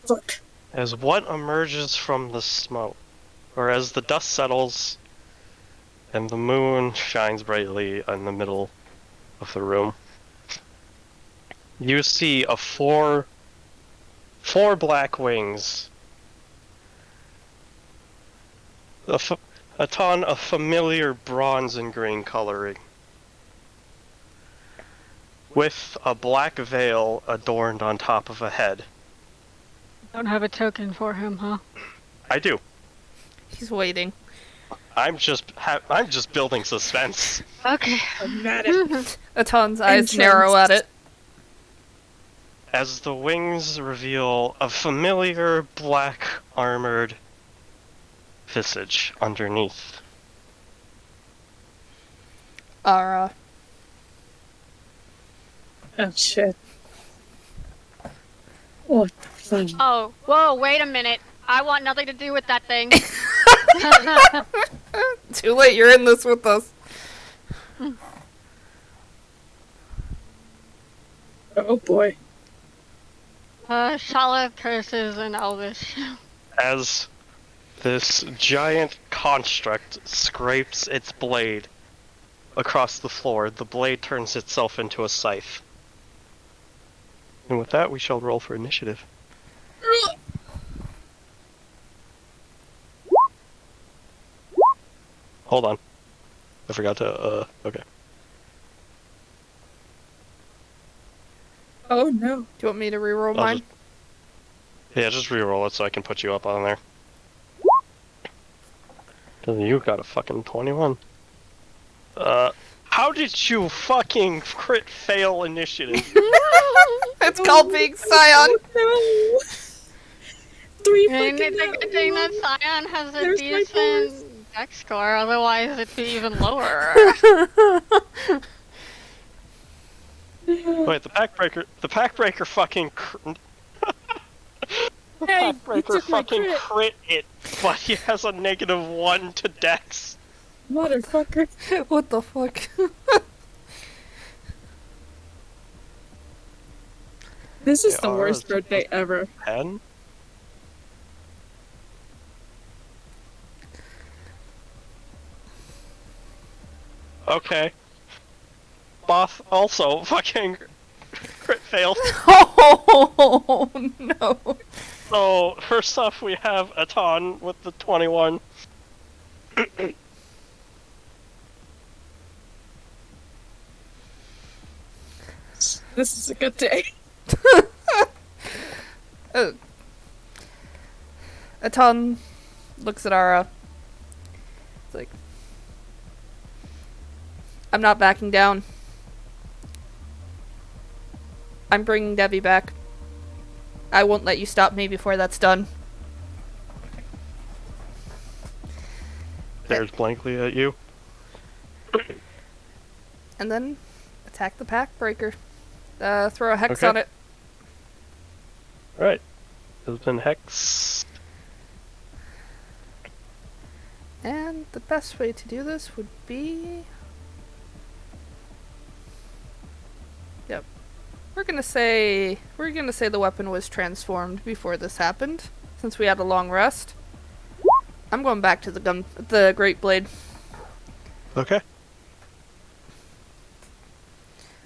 Fuck. As what emerges from the smoke, or as the dust settles and the moon shines brightly in the middle of the room, you see four black wings, a ton of familiar bronze and green coloring, with a black veil adorned on top of a head. Don't have a token for him, huh? I do. He's waiting. I'm just building suspense. Okay. I'm mad at Aton's eyes Entrance. narrow at it. As the wings reveal a familiar black armored visage underneath. Ara. Oh shit. What the fuck? Oh, whoa, wait a minute. I want nothing to do with that thing. Too late, you're in this with us. Oh boy. Shala curses in Elvish. As this giant construct scrapes its blade across the floor, the blade turns itself into a scythe. And with that, we shall roll for initiative. Hold on. I forgot to, okay. Oh no. Do you want me to reroll I'll mine? Yeah, just re-roll it so I can put you up on there. You got a fucking 21. How did you fucking crit fail initiative? It's called being Scion. No. Three And fucking it's a good thing that Scion has a There's my decent dex score, otherwise it'd be even lower. Wait, the packbreaker fucking Hey, you packbreaker took my fucking crit. crit it, but he has a -1 to dex. Motherfucker. What the fuck? This is Yeah, the worst Ara's birthday ever. 10? Okay. Both also fucking crit failed. Oh no. So, first off, we have Aton with the 21. This is a good day. Aton looks at Ara. It's like, I'm not backing down. I'm bringing Debbie back. I won't let you stop me before that's done. Stares blankly at you. And then attack the pack breaker. Throw a hex Okay. on it. Alright. Has been hex. And the best way to do this would be... Yep. We're gonna say the weapon was transformed before this happened, since we had a long rest. I'm going back to the Great Blade. Okay.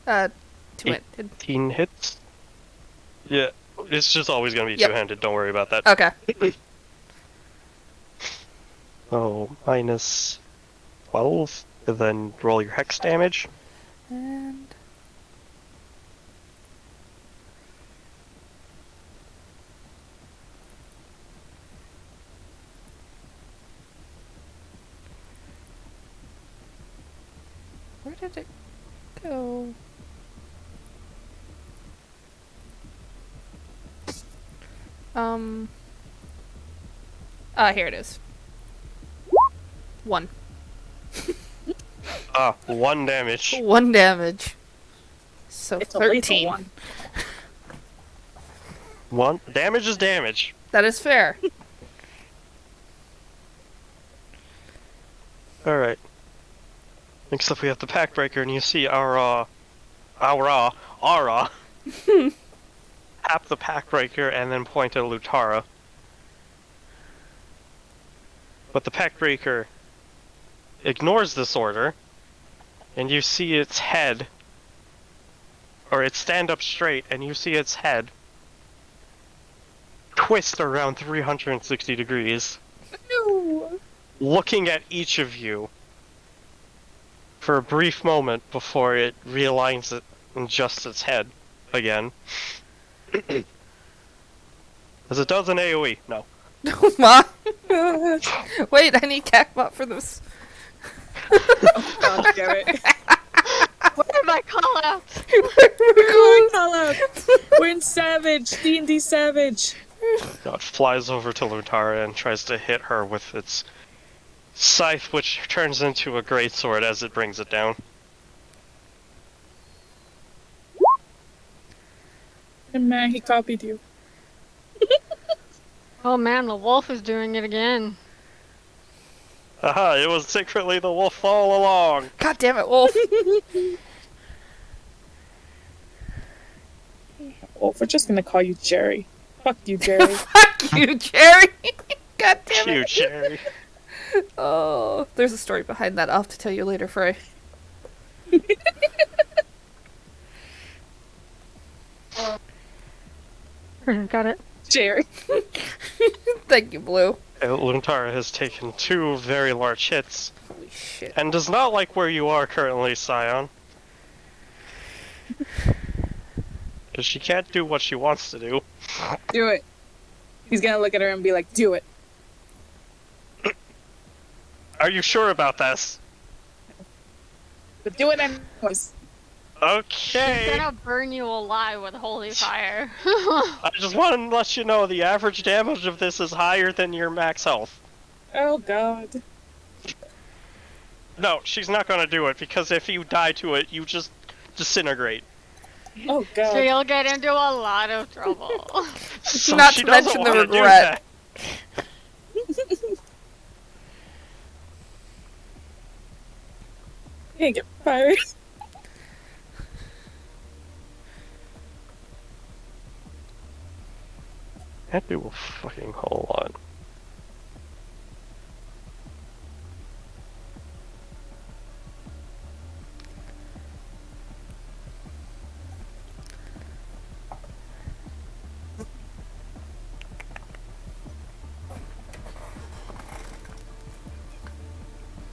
2-handed. 18 hits. Yeah, it's just always gonna be Yep. two-handed, don't worry about that. Okay. Oh, minus 12, and then roll your hex damage. And... where did it go? Here it is. 1. Ah, 1 damage. 1 damage. So It's a lethal 13. one. One damage is damage. That is fair. Alright. Next up we have the pack breaker, and you see Aura tap the pack breaker and then point at Lutara. But the pack breaker ignores this order, and you see its head, or it stand up straight, and you see its head twist around 360 degrees, No. looking at each of you for a brief moment before it realigns it and adjusts its head again. As it does an AoE. No. Ma. Wait, I need Cacbot for this. Oh, God damn it. What are my callouts? Oh, call out. We're in Savage. D&D Savage. No, it flies over to Lutara and tries to hit her with its scythe, which turns into a greatsword as it brings it down. And man, he copied you. Oh man, the wolf is doing it again. Aha, it was secretly the wolf all along! God damn it, Wolf. Wolf, we're just gonna call you Jerry. Fuck you, Jerry. Fuck you, Jerry. God damn Cute, it. Jerry. Oh, there's a story behind that. I'll have to tell you later, Frey. Got it. Jerry. Thank you, Blue. Lutara has taken 2 very large hits, Holy shit. and does not like where you are currently, Scion. Because she can't do what she wants to do. Do it. He's gonna look at her and be like, do it. Are you sure about this? But do it anyways. She's Okay. gonna burn you alive with holy fire. I just want to let you know the average damage of this is higher than your max health. Oh, God. No, she's not gonna do it, because if you die to it, you just disintegrate. Oh, So God. you'll get into a lot of trouble. So Not she to doesn't mention the wanna do regret. that. Can't get fired. Can't do a fucking whole lot.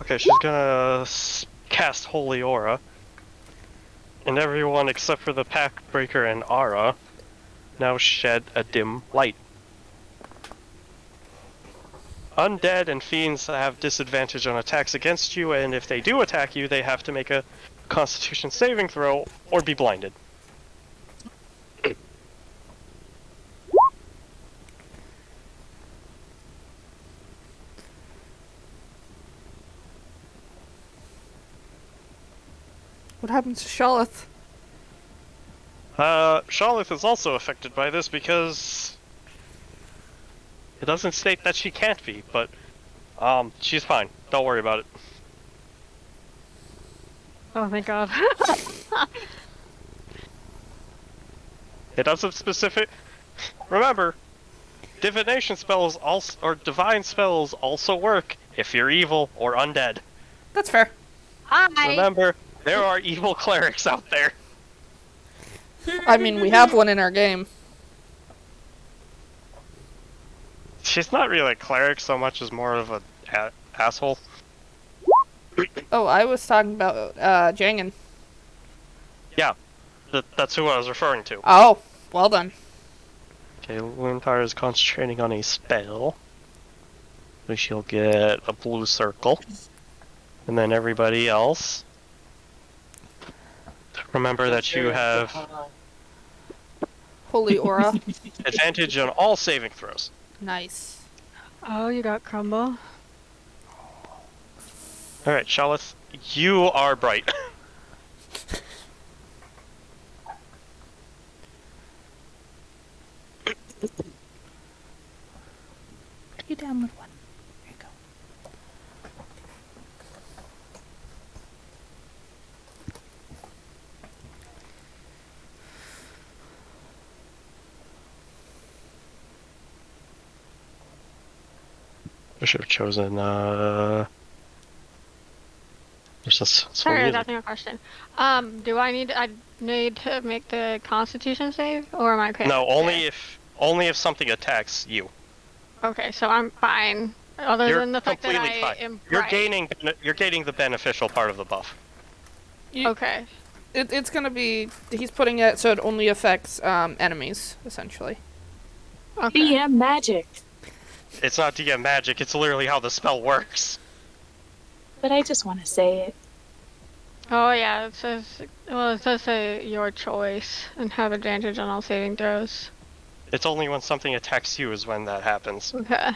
Okay, she's gonna cast Holy Aura. And everyone except for the Pack Breaker and Ara now shed a dim light. Undead and fiends have disadvantage on attacks against you, and if they do attack you, they have to make a Constitution saving throw or be blinded. What happens to Shalith? Charlotte is also affected by this because it doesn't state that she can't be, but she's fine. Don't worry about it. Oh, thank God. It doesn't specific. Remember, divination spells also, or divine spells also work if you're evil or undead. That's fair. Hi. Remember, there are evil clerics out there. I mean, we have one in our game. She's not really a cleric so much as more of a asshole. Oh, I was talking about Jangen. Yeah, that's who I was referring to. Oh, well done. Okay, Luntar is concentrating on a spell. So she'll get a blue circle. And then everybody else. Remember that you have Holy Aura. advantage on all saving throws. Nice. Oh, you got crumble. Alright, Shalith, you are bright. I should have chosen, there's this Sorry, I was music. asking a question. I need to make the Constitution save, or am I okay? No, Okay. only if something attacks you. Okay, so I'm fine. Other You're than the fact that I completely fine. am You're bright. gaining the beneficial part of the buff. Okay. It's gonna be. He's putting it so it only affects enemies, essentially. Okay. DM magic. It's not DM magic, it's literally how the spell works. But I just want to say it. Oh yeah, it says say your choice and have advantage on all saving throws. It's only when something attacks you is when that happens. Okay.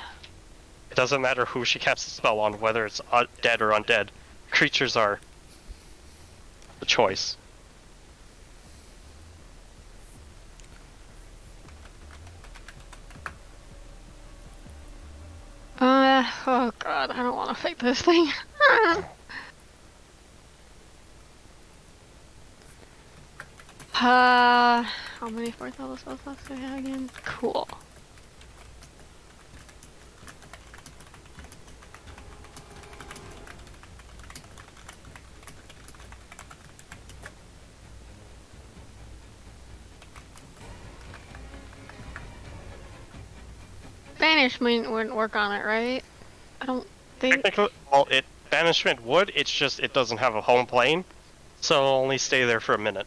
It doesn't matter who she casts the spell on, whether it's dead or undead. Creatures are the choice. Oh god, I don't want to fight this thing. How many 4th level spell slots do I have again? Cool. Banishment wouldn't work on it, right? I don't think. Technically, well, banishment would, it's just it doesn't have a home plane, so it'll only stay there for a minute.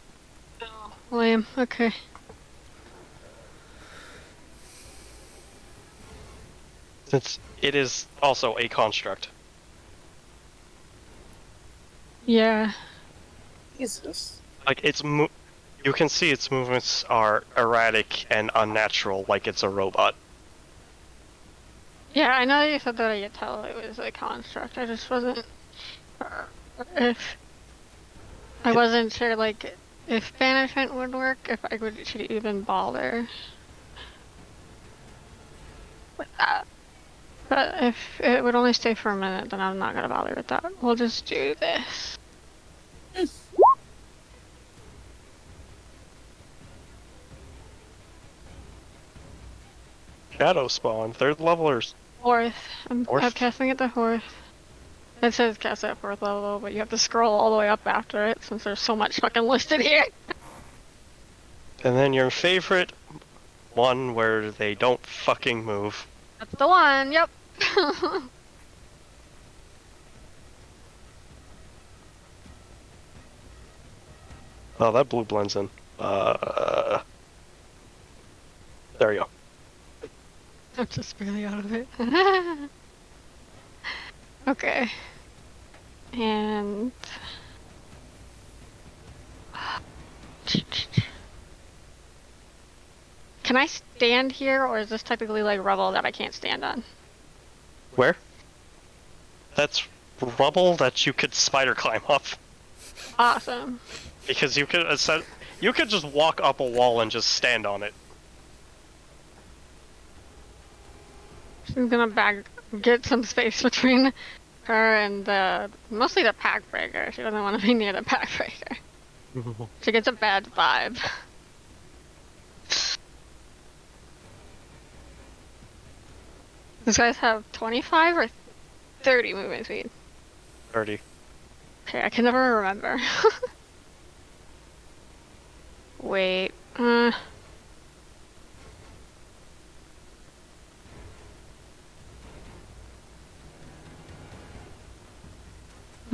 Lame. Okay. Since it is also a construct. Yeah. Jesus. Like, you can see its movements are erratic and unnatural, like it's a robot. Yeah, I know you said that I could tell it was a construct. I just wasn't. If I wasn't sure, like, if banishment would work, if I should even bother with that. But if it would only stay for a minute, then I'm not gonna bother with that. We'll just do this. Shadow spawn, 3rd levelers. 4th. I'm 4th? casting it to 4th. It says cast at 4th level, but you have to scroll all the way up after it since there's so much fucking listed here. And then your favorite one where they don't fucking move. That's the one, yep. Oh, that blue blends in. There you go. I'm just barely out of it. Okay. And... Can I stand here, or is this technically like rubble that I can't stand on? Where? That's rubble that you could spider climb up. Awesome. Because you could just walk up a wall and just stand on it. She's gonna get some space between her and mostly the pack breaker. She doesn't want to be near the pack breaker. She gets a bad vibe. These guys have 25 or 30 movement speed. 30. Okay, I can never remember. Wait, was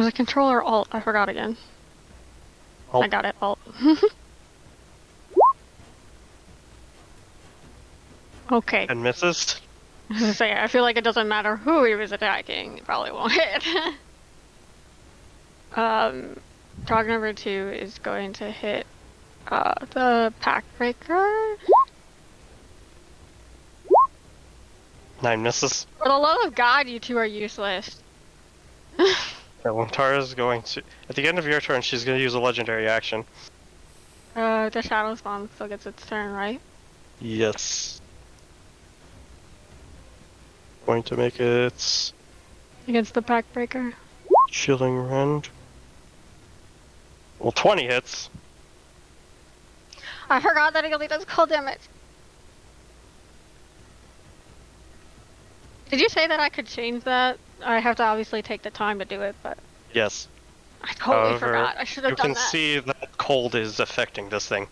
it control or alt? I forgot again. Alt. I got it, alt. Okay. And misses. I was gonna say, I feel like it doesn't matter who he was attacking, it probably won't hit. Target number 2 is going to hit the pack breaker. 9 misses. For the love of God, you two are useless. Yeah, well, Tara's going to... At the end of your turn, she's going to use a legendary action. The Shadow Spawn still gets its turn, right? Yes. Going to make it... Against the pack breaker. Chilling Rend. Well, 20 hits. I forgot that it only does cold damage. Did you say that I could change that? I have to obviously take the time to do it, but Yes. I totally However, forgot. I should you have done can that. see that cold is affecting this thing.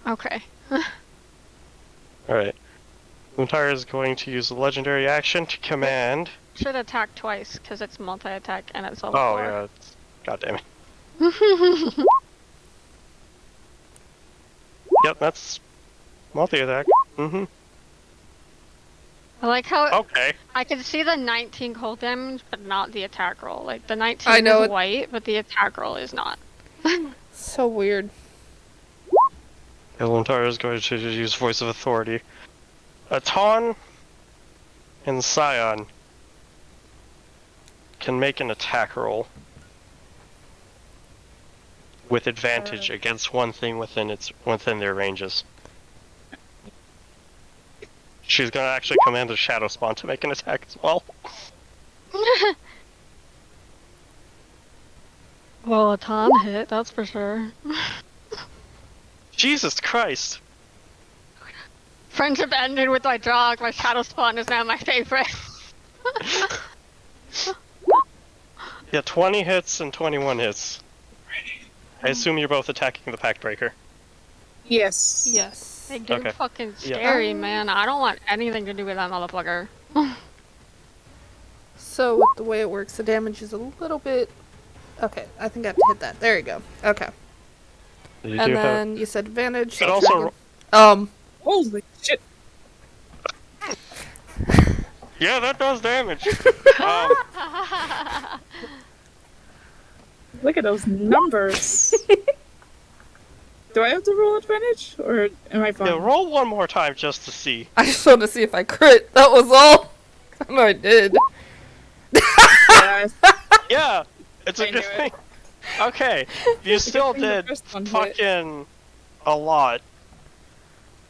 Okay. Alright. Luntara is going to use a legendary action to command. Should attack twice, because it's multi-attack and it's level Oh, 4. yeah. God damn it. Yep, that's multi-attack. Mm-hmm. I like how Okay. I can see the 19 cold damage, but not the attack roll. Like, the 19 I know is it. white, but the attack roll is not. So weird. Luntara is going to use Voice of Authority. Aton and Scion can make an attack roll with advantage against one thing within their ranges. She's gonna actually command a Shadow Spawn to make an attack as well. Well, a Tom hit, that's for sure. Jesus Christ! Friendship ended with my dog. My shadow spawn is now my favorite. Yeah, 20 hits and 21 hits. I assume you're both attacking the Pact Breaker. Yes. Yes. Big dude Okay. fucking Yeah. scary, man. I don't want anything to do with that motherfucker. So with the way it works, the damage is a little bit. Okay, I think I have to hit that. There you go. Okay. You And do then you said advantage. But also, Holy shit. yeah, that does damage. Look at those numbers. Do I have to roll advantage? Or am I fine? Yeah, roll one more time just to see. I just wanted to see if I crit. That was all. I know I did. Yeah, Yeah, it's a I good knew thing. Okay, you still thing the did first one hit. fucking a lot.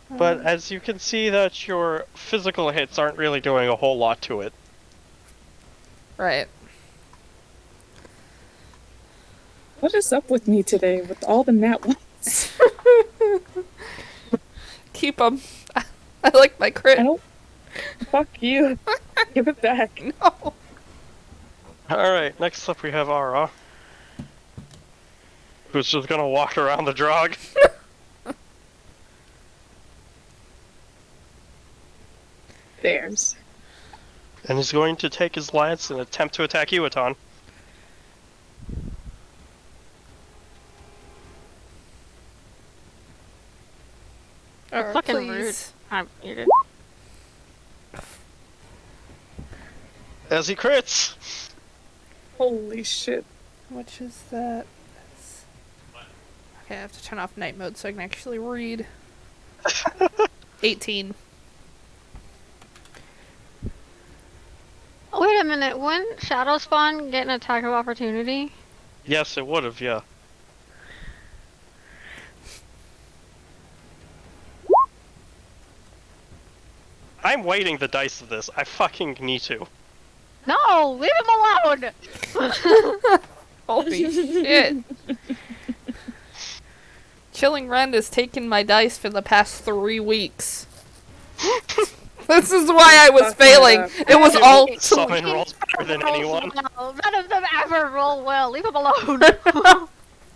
But as you can see that your physical hits aren't really doing a whole lot to it. Right. What is up with me today with all the nat ones? Keep them. I like my crit. I don't. Fuck you. Give it back. No. Alright, next up we have Ara. Who's just gonna walk around the drog. There's. And is going to take his lance and attempt to attack you, Aton. Or Fucking please. rude. I'm muted. As he crits! Holy shit. Which is that? Okay, I have to turn off night mode so I can actually read. 18. Wait a minute, wouldn't Shadow Spawn get an attack of opportunity? Yes, it would have, yeah. I'm weighting the dice of this. I fucking need to. No! Leave him alone! Holy shit. Chilling Rend has taken my dice for the past 3 weeks. This is why I was Fuck failing. that up. It was all Summon rolls better than Rolls anyone. well. None of them ever roll well. Leave him alone.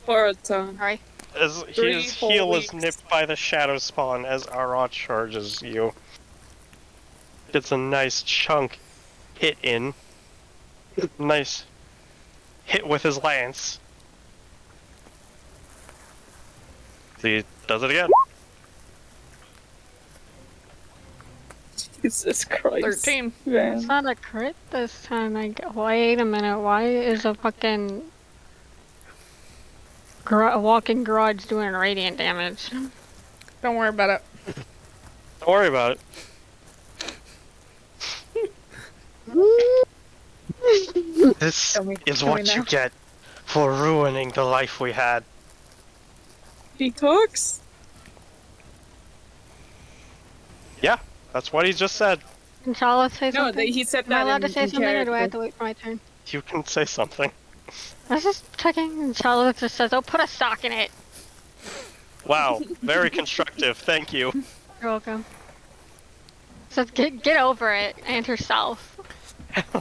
For a ton. Sorry. As 3 his whole heel is weeks. nipped by the Shadow Spawn as Ara charges you. Gets a nice chunk hit in. Nice hit with his lance. He does it again. Jesus Christ. 13. It's Man. not a crit this time. Wait a minute. Why is a fucking walking garage doing radiant damage? Don't worry about it. Don't worry about it. This Tell me- is tell me what you now. get for ruining the life we had. Detox? Yeah, that's what he just said. Can Charlotte say No, something? he said Am I that allowed to in- say in something, or do I have character. to wait for my turn? You can say something. I was just checking, and Charlotte just says, "Oh, put a sock in it." Wow, very constructive. Thank you. You're welcome. Says, get over it, and herself.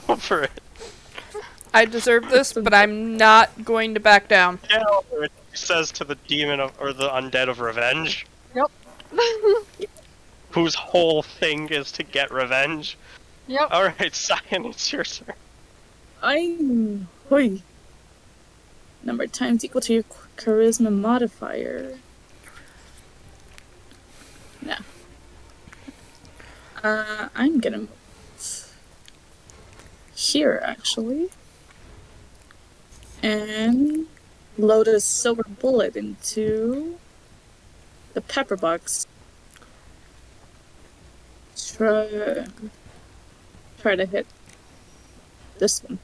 over it. I deserve this, but I'm not going to back down. Get over it, he says to the demon or the undead of revenge, Yep. whose whole thing is to get revenge. Yep. Alright, Cyan, it's your turn. I'm. Hoi. Number of times equal to your charisma modifier. No. I'm gonna move here, actually. And load a silver bullet into the pepper box. Try to hit this one.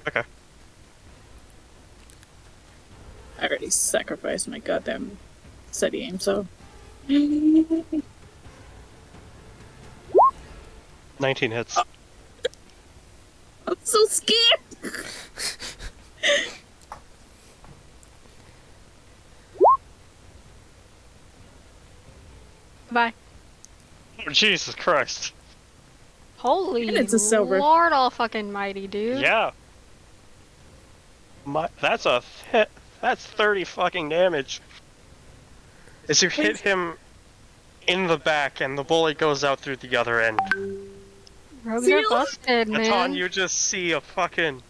Okay. I already sacrificed my goddamn steady aim, so. 19 hits. I'm so scared! Bye. Oh, Jesus Christ. Holy And it's a silver. Lord all fucking mighty, dude. Yeah. That's a hit. That's 30 fucking damage. As you hit him in the back and the bullet goes out through the other end. Rogues See are you? busted, man. Atan, you just see a fucking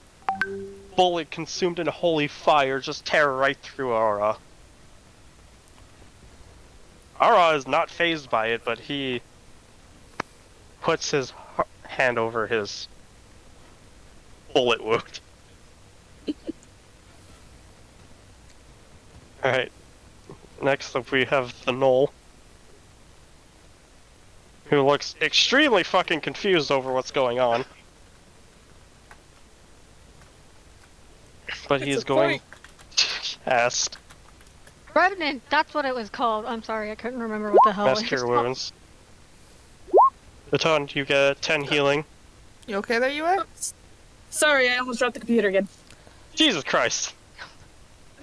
bullet consumed in holy fire just tear right through Aura. Aura is not phased by it, but he puts his hand over his bullet wound. Alright. Next up we have the Knoll, who looks extremely fucking confused over what's going on. But he's going to cast Revenant, that's what it was called. I'm sorry, I couldn't remember what the hell Mass it was Cure called. Wounds. Baton, you get 10 healing. You okay there, you are? Sorry, I almost dropped the computer again. Jesus Christ.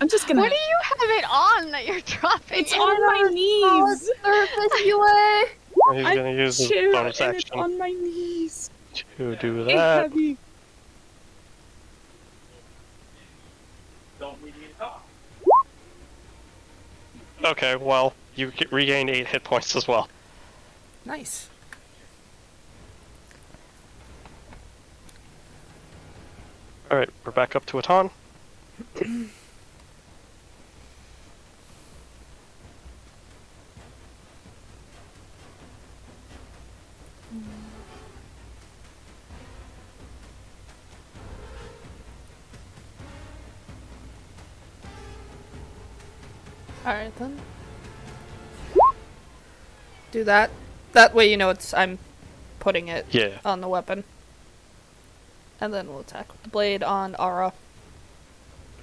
I'm just gonna. What do you have it on that you're dropping? It's on my knees! He's I gonna use his chill, bonus and it's action on my knees. to do It's that. heavy. Don't we need to talk? Okay, well, you regain 8 hit points as well. Nice. Alright, we're back up to Atan. Alright then. Do that. That way you know I'm putting it Yeah. on the weapon. And then we'll attack with the blade on Aura.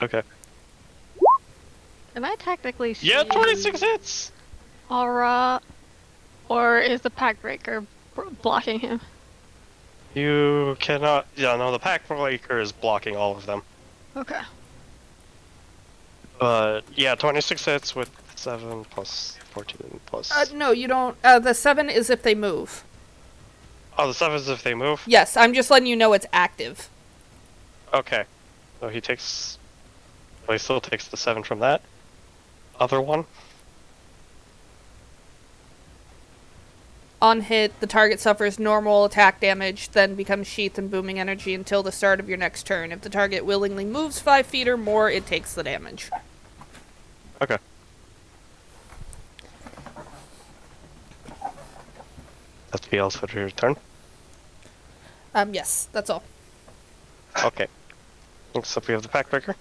Okay. Can I technically see Yeah, 26 hits! Aura, or is the pack breaker blocking him? You cannot. Yeah, no, the pack breaker is blocking all of them. Okay. But yeah, 26 hits with 7 plus 14 plus. No, you don't. The 7 is if they move. Oh, the 7 is if they move? Yes, I'm just letting you know it's active. Okay. So he takes. Well, he still takes the 7 from that other one. On hit, the target suffers normal attack damage, then becomes sheath and booming energy until the start of your next turn. If the target willingly moves 5 feet or more, it takes the damage. Okay. That's the else for your turn. Yes, that's all. Okay. Next up we have the pack breaker.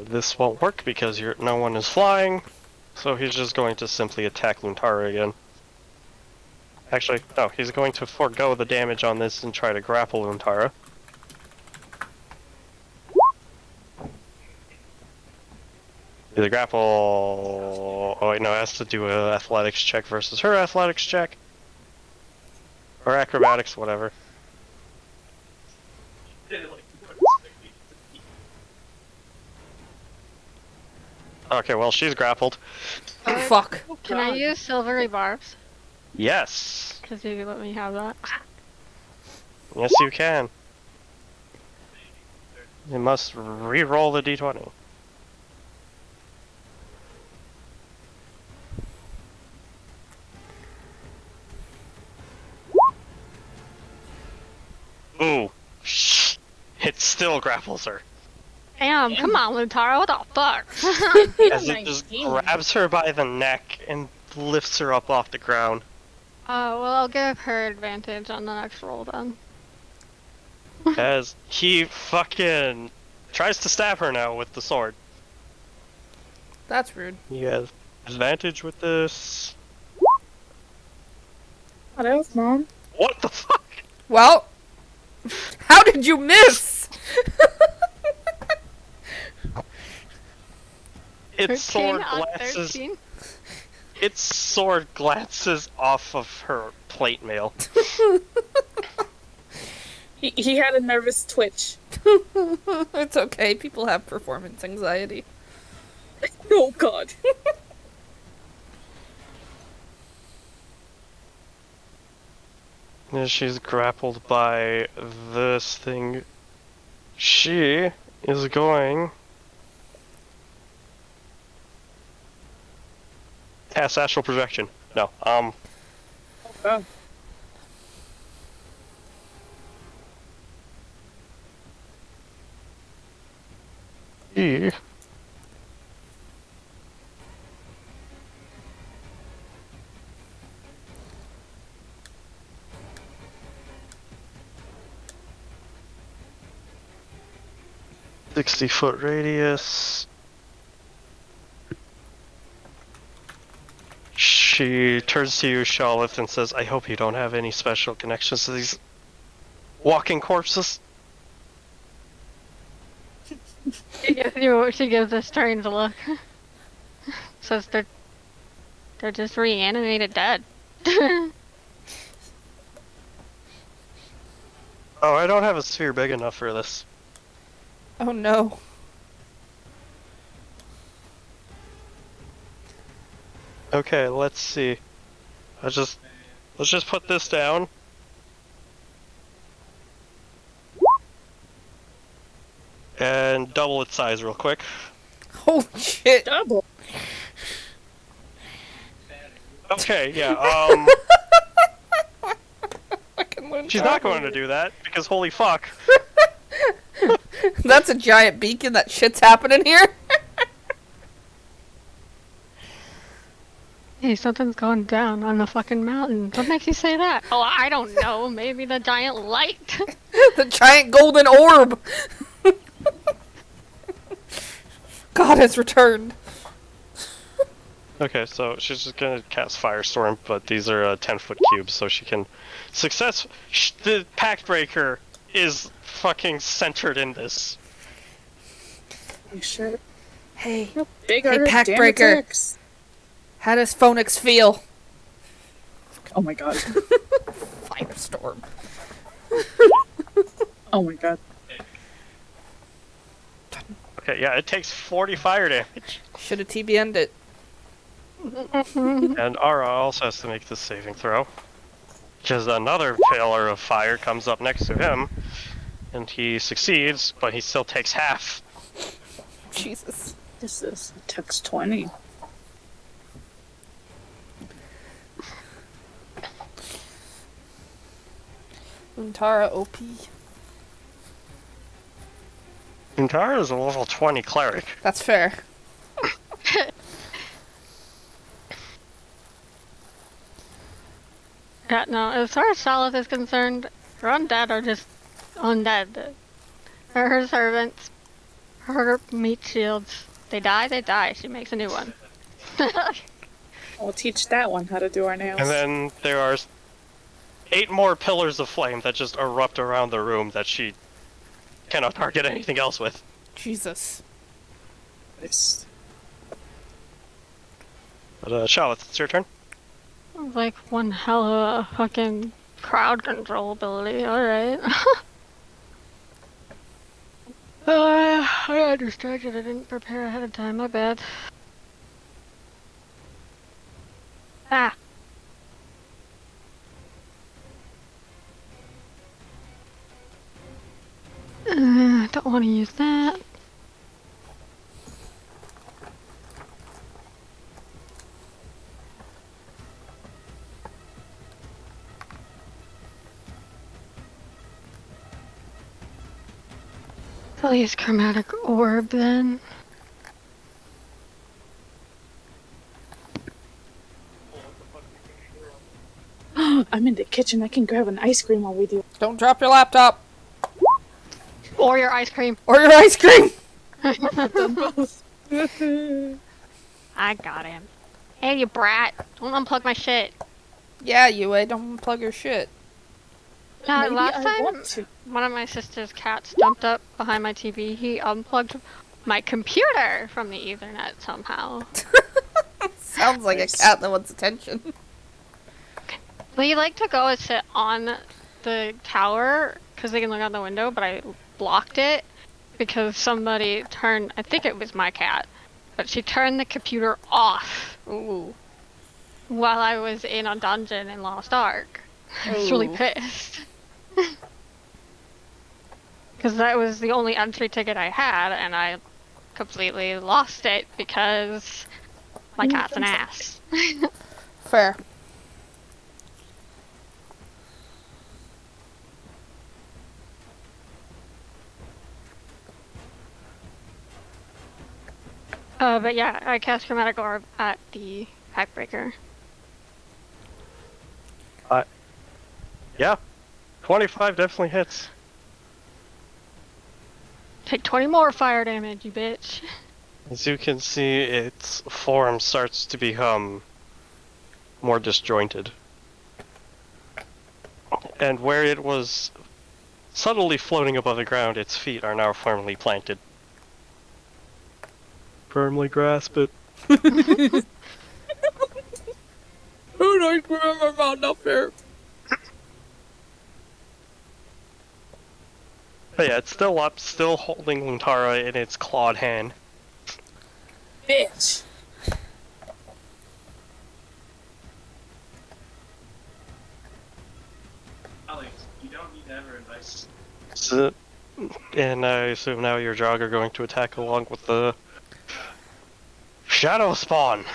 This won't work because no one is flying, so he's just going to simply attack Luntara again. Actually, no, he's going to forego the damage on this and try to grapple Luntara. The grapple... Oh wait, no, it has to do an athletics check versus her athletics check. Or acrobatics, whatever. Okay, well, she's grappled. Alright. fuck. Can I use silvery barbs? Yes. Because you let me have that. Yes, you can. You must re-roll the d20. Ooh. It still grapples her. Damn, come on, Lutara, what the fuck? As it just grabs her by the neck and lifts her up off the ground. Well, I'll give her advantage on the next roll then. As he fucking tries to stab her now with the sword. That's rude. He has advantage with this. What else, Mom? What the fuck? Well, how did you miss? Its 13 sword on glances. 13? Its sword glances off of her plate mail. He had a nervous twitch. It's okay. People have performance anxiety. Oh god. As she's grappled by this thing, she is going cast astral projection. No, Oh god. she 60-foot radius. She turns to you, Charlotte, and says, I hope you don't have any special connections to these walking corpses. She gives a strange look. Says they're just reanimated dead. Oh, I don't have a sphere big enough for this. Oh no. Okay, let's see. Let's just put this down. And double its size real quick. Holy shit. Double. Okay, yeah, Fucking she's not going to do that, because holy fuck. That's a giant beacon. That shit's happening here. Hey, something's going down on the fucking mountain. What makes you say that? Oh, I don't know. Maybe the giant light. The giant golden orb. God has returned. Okay, so she's just gonna cast Firestorm, but these are 10-foot cubes, so she can the Pact Breaker is fucking centered in this. You sure? Hey, How big Hey, are her Pact damn Breaker. attacks? how does Phoenix feel? Oh my god. Firestorm. Oh my god. Okay, yeah, it takes 40 fire damage. Should have TBN'd it. And Ara also has to make this saving throw. Because another pillar of fire comes up next to him, and he succeeds, but he still takes half. Jesus. This is text 20. Untara OP. Untara is a level 20 cleric. That's fair. Yeah, no, as far as Shalith is concerned, her undead are just undead. They're her servants, her meat shields. They die, she makes a new one. We'll teach that one how to do our nails. And then there are 8 more pillars of flame that just erupt around the room that she cannot target anything else with. Jesus. Nice. But Charlotte, it's your turn. Like one hell of a fucking crowd control ability, alright. I got distracted, I didn't prepare ahead of time, my bad. Ah. Don't want to use that. I'll use chromatic orb then. I'm in the kitchen. I can grab an ice cream while we do. Don't drop your laptop. Or your ice cream. Or your ice cream! Done both. I got him. Hey, you brat. Don't unplug my shit. Yeah, Yue, don't plug your shit. Maybe Last I time, want to. one of my sister's cats jumped up behind my TV. He unplugged my computer from the Ethernet somehow. Sounds like a cat that wants attention. We like to go and sit on the tower because they can look out the window, but I blocked it because somebody turned, I think it was my cat, but she turned the computer off Ooh. while I was in a dungeon in Lost Ark. I was really Ooh. pissed. Because that was the only entry ticket I had, and I completely lost it because my cat's an ass. Fair. But yeah, I cast Chromatic Orb at the Pack Breaker. Yeah. 25 definitely hits. Take 20 more fire damage, you bitch. As you can see, its form starts to become more disjointed. And where it was subtly floating above the ground, its feet are now firmly planted. Firmly grasp it. Who knows where I'm around up there? But yeah, it's still up, still holding Luntara in its clawed hand. Bitch. Alex, you don't need to ever advice. So, and I assume now your Jog are going to attack along with the Shadow Spawn.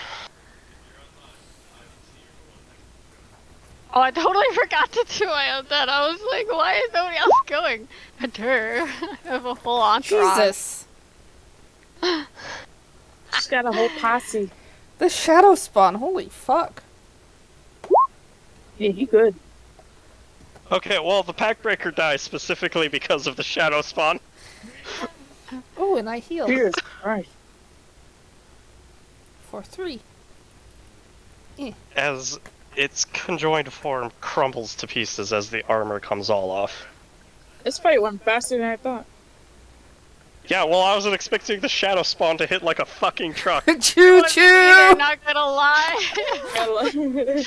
Oh, I totally forgot to do my own that. I was like, why is nobody else going? I have a whole entourage. Jesus. She's got a whole posse. The shadow spawn, holy fuck. Yeah, he good. Okay, well, the Pack Breaker dies specifically because of the Shadow Spawn. Oh, and I healed. Cheers. Alright. For 3. As its conjoined form crumbles to pieces as the armor comes all off. This fight went faster than I thought. Yeah, well, I wasn't expecting the Shadow Spawn to hit like a fucking truck. Choo I'm choo! not gonna lie.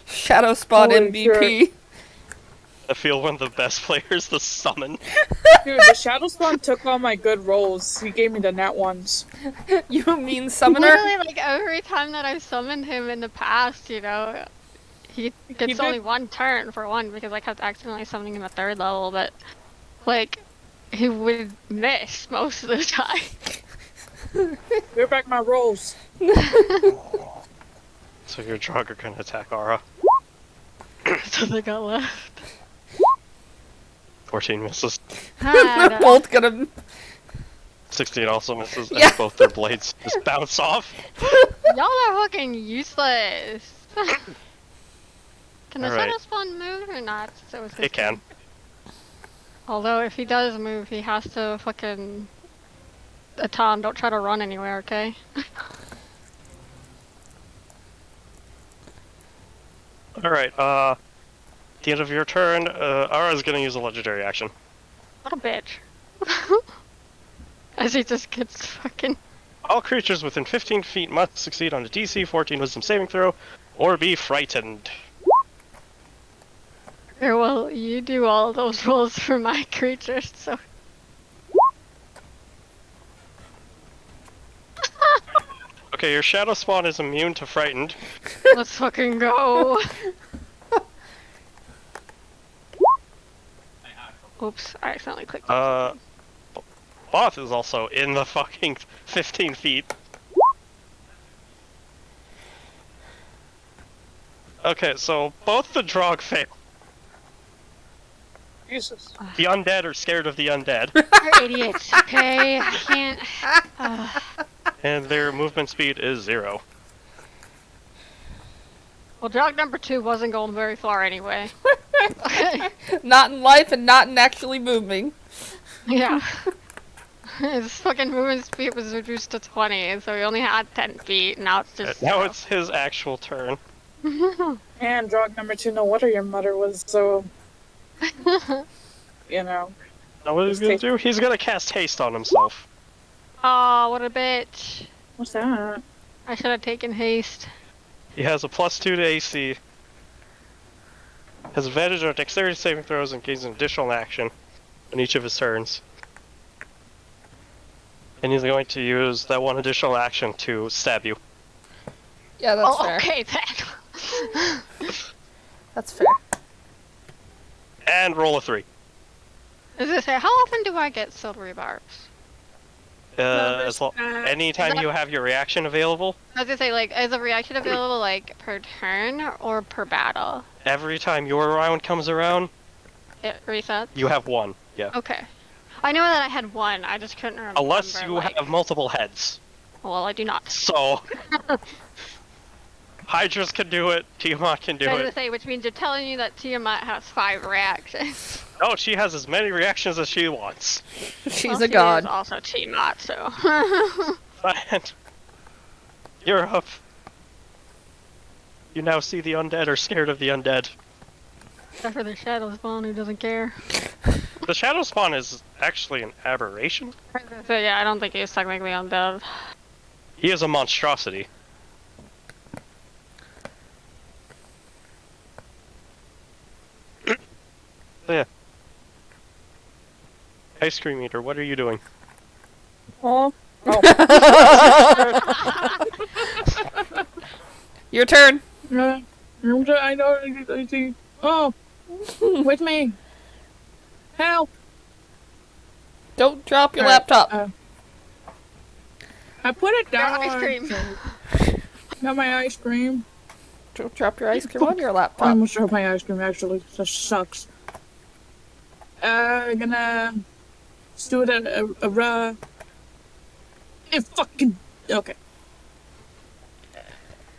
Shadow spawn Holy MVP. I feel one of the best players to summon. Dude, the Shadow Spawn took all my good rolls. He gave me the nat ones. You mean summoner? Literally, like every time that I've summoned him in the past, you know, he gets did- only one turn for one because I kept accidentally summoning him at 3rd level, but like he would miss most of the time. We're back my rolls. So your Jogger can attack Aura. So they got left. 14 misses. They're both gonna. 16 also misses, Yeah. and both their blades just bounce off. Y'all are fucking useless. Can the Alright. Shadow Spawn move or not? So it's his It can. turn. Although if he does move, he has to fucking. Tom, don't try to run anywhere, okay? Alright, at the end of your turn, Aura's gonna use a legendary action. What a bitch. As he just gets fucking. All creatures within 15 feet must succeed on a DC 14 Wisdom saving throw, or be frightened. Here, well, you do all those rolls for my creatures, so. Okay, your shadow spawn is immune to frightened. Let's fucking go. Oops, I accidentally clicked. Both is also in the fucking 15 feet. Okay, so both the Drog fail. Jesus. The undead are scared of the undead, You're idiots, okay? I can't. and their movement speed is 0. Well, jog number 2 wasn't going very far anyway. Not in life and not in actually moving. Yeah. His fucking movement speed was reduced to 20, so he only had 10 feet, now it's just. Now it's his actual turn. And drug number 2, no wonder your mother was so, you know. Now what he's gonna do? He's gonna cast haste on himself. Oh, what a bitch. What's that? I should have taken haste. He has a +2 to AC. Has advantage on dexterity saving throws and gains an additional action on each of his turns. And he's going to use that one additional action to stab you. Yeah, that's Oh, fair. okay then. That's fair. And roll a 3. As I say, how often do I get silvery barbs? Anytime you have your reaction available, I was gonna say, like, is a reaction available, like, per turn or per battle? every time your round comes around, It resets? you have 1. Yeah. Okay. I know that I had 1, I just couldn't remember. Unless you like... have multiple heads. Well, I do not. So, Hydras can do it, Tiamat can do I was gonna it. say, which means you're telling me that Tiamat has 5 reactions. No, she has as many reactions as she wants. She's Well, a god. She is also Tiamat, so. And you're up. You now see the undead are scared of the undead. Except for the Shadow Spawn, who doesn't care. The Shadow Spawn is actually an aberration. So yeah, I don't think he's technically undead. He is a monstrosity. So yeah. Ice cream eater, what are you doing? Oh. Your turn. I know. I see. Oh. With me. Help. Don't drop your Alright, laptop. I put it Your down. ice cream. Got my ice cream. Don't drop your ice cream on your I laptop. almost dropped my ice cream, actually. That sucks. Gonna... Let's do it it fucking... Okay.